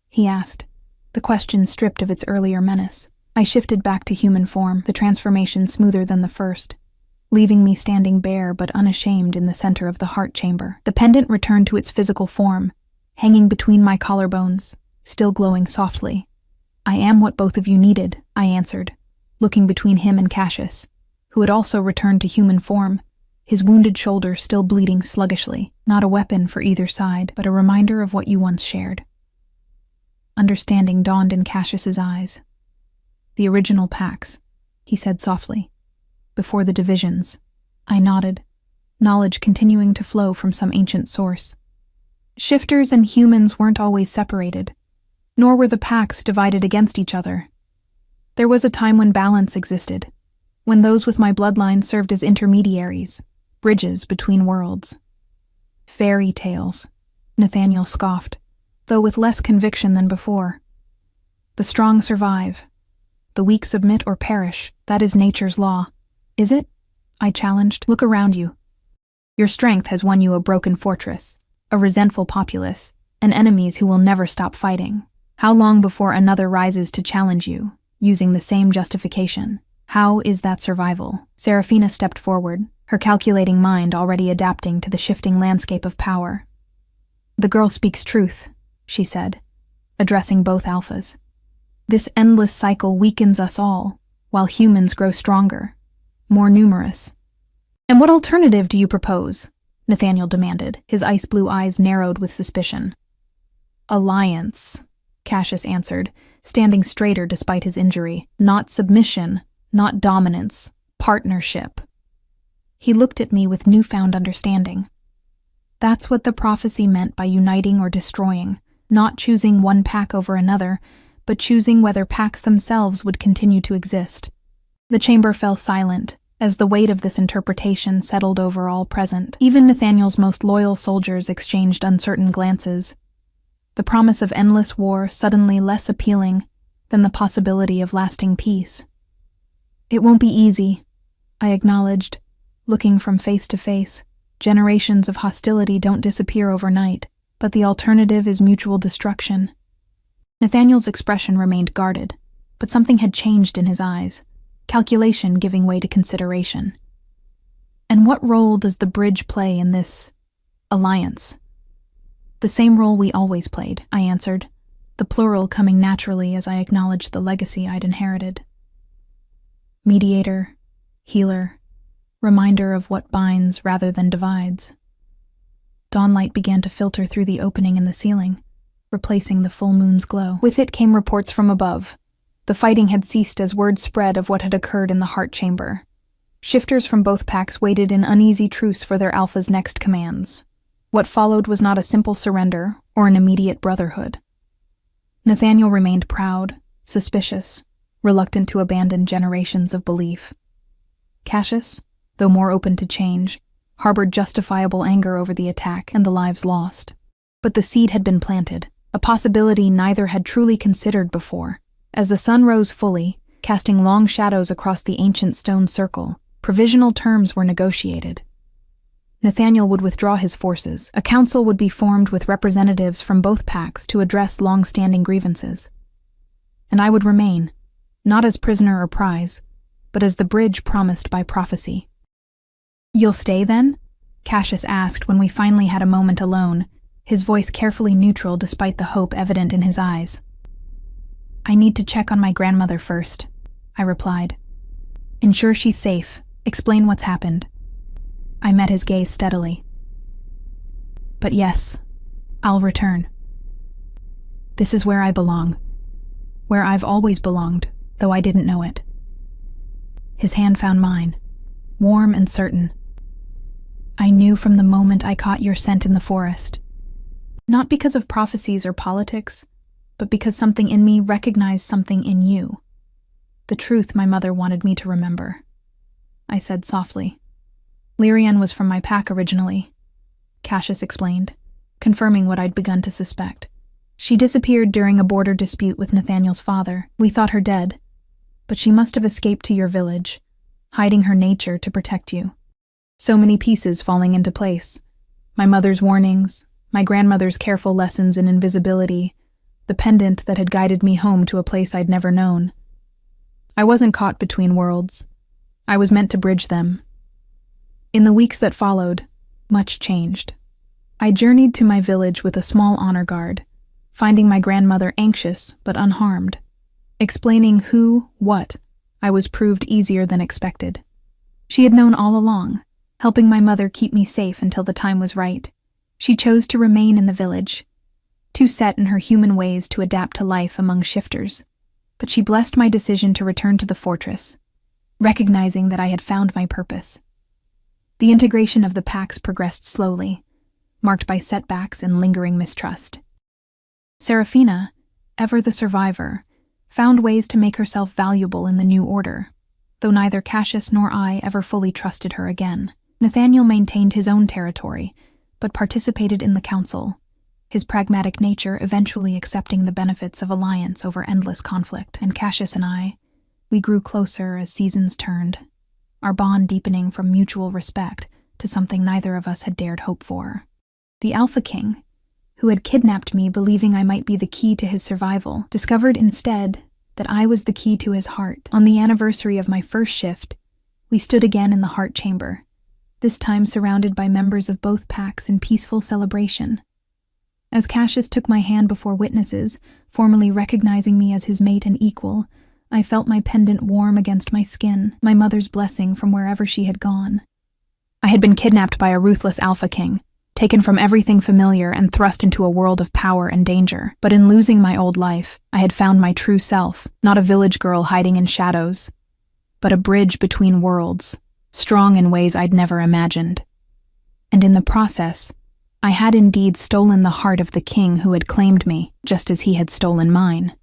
he asked, the question stripped of its earlier menace. I shifted back to human form, the transformation smoother than the first, leaving me standing bare but unashamed in the center of the heart chamber. The pendant returned to its physical form, hanging between my collarbones, still glowing softly. "I am what both of you needed," I answered, looking between him and Cassius, who had also returned to human form, his wounded shoulder still bleeding sluggishly. "Not a weapon for either side, but a reminder of what you once shared." Understanding dawned in Cassius's eyes. "The original pacts," he said softly. "Before the divisions." I nodded, knowledge continuing to flow from some ancient source. Shifters and humans weren't always separated, nor were the pacts divided against each other. There was a time when balance existed, when those with my bloodline served as intermediaries, bridges between worlds. "Fairy tales," Nathaniel scoffed, though with less conviction than before. "The strong survive. The weak submit or perish. That is nature's law." "Is it?" I challenged. "Look around you. Your strength has won you a broken fortress, a resentful populace, and enemies who will never stop fighting. How long before another rises to challenge you, using the same justification? How is that survival?" Seraphina stepped forward, her calculating mind already adapting to the shifting landscape of power. "The girl speaks truth," she said, addressing both alphas. "This endless cycle weakens us all, while humans grow stronger, more numerous." "And what alternative do you propose?" Nathaniel demanded, his ice blue eyes narrowed with suspicion. "Alliance," Cassius answered, standing straighter despite his injury. "Not submission, not dominance, partnership." He looked at me with newfound understanding. That's what the prophecy meant by uniting or destroying, not choosing one pack over another, but choosing whether packs themselves would continue to exist. The chamber fell silent, as the weight of this interpretation settled over all present. Even Nathaniel's most loyal soldiers exchanged uncertain glances, the promise of endless war suddenly less appealing than the possibility of lasting peace. "It won't be easy," I acknowledged, looking from face to face. "Generations of hostility don't disappear overnight, but the alternative is mutual destruction." Nathaniel's expression remained guarded, but something had changed in his eyes, calculation giving way to consideration. "And what role does the bridge play in this alliance?" "The same role we always played," I answered, the plural coming naturally as I acknowledged the legacy I'd inherited. Mediator, healer, reminder of what binds rather than divides. Dawnlight began to filter through the opening in the ceiling, replacing the full moon's glow. With it came reports from above. The fighting had ceased as word spread of what had occurred in the heart chamber. Shifters from both packs waited in uneasy truce for their alpha's next commands. What followed was not a simple surrender or an immediate brotherhood. Nathaniel remained proud, suspicious, reluctant to abandon generations of belief. Cassius, though more open to change, harbored justifiable anger over the attack and the lives lost. But the seed had been planted, a possibility neither had truly considered before. As the sun rose fully, casting long shadows across the ancient stone circle, provisional terms were negotiated. Nathaniel would withdraw his forces. A council would be formed with representatives from both packs to address long-standing grievances. And I would remain, not as prisoner or prize, but as the bridge promised by prophecy. "You'll stay, then?" Cassius asked when we finally had a moment alone, his voice carefully neutral despite the hope evident in his eyes. "I need to check on my grandmother first," I replied. "Ensure she's safe. Explain what's happened." I met his gaze steadily. "But yes, I'll return. This is where I belong. Where I've always belonged, though I didn't know it." His hand found mine, warm and certain. "I knew from the moment I caught your scent in the forest. Not because of prophecies or politics, but because something in me recognized something in you. The truth my mother wanted me to remember," I said softly. "Lyrian was from my pack originally," Cassius explained, confirming what I'd begun to suspect. "She disappeared during a border dispute with Nathaniel's father. We thought her dead, but she must have escaped to your village, hiding her nature to protect you. So many pieces falling into place. My mother's warnings, my grandmother's careful lessons in invisibility, the pendant that had guided me home to a place I'd never known. I wasn't caught between worlds. I was meant to bridge them. In the weeks that followed, much changed. I journeyed to my village with a small honor guard, finding my grandmother anxious but unharmed. Explaining what I was proved easier than expected. She had known all along, helping my mother keep me safe until the time was right. She chose to remain in the village, too set in her human ways to adapt to life among shifters. But she blessed my decision to return to the fortress, recognizing that I had found my purpose. The integration of the packs progressed slowly, marked by setbacks and lingering mistrust. Serafina, ever the survivor, found ways to make herself valuable in the new order, though neither Cassius nor I ever fully trusted her again. Nathaniel maintained his own territory, but participated in the council, his pragmatic nature eventually accepting the benefits of alliance over endless conflict. And Cassius and I, we grew closer as seasons turned, our bond deepening from mutual respect to something neither of us had dared hope for. The Alpha King, who had kidnapped me believing I might be the key to his survival, discovered instead that I was the key to his heart. On the anniversary of my first shift, we stood again in the heart chamber, this time surrounded by members of both packs in peaceful celebration. As Cassius took my hand before witnesses, formally recognizing me as his mate and equal, I felt my pendant warm against my skin, my mother's blessing from wherever she had gone. I had been kidnapped by a ruthless Alpha King, taken from everything familiar and thrust into a world of power and danger. But in losing my old life, I had found my true self, not a village girl hiding in shadows, but a bridge between worlds, strong in ways I'd never imagined. And in the process, I had indeed stolen the heart of the king who had claimed me, just as he had stolen mine.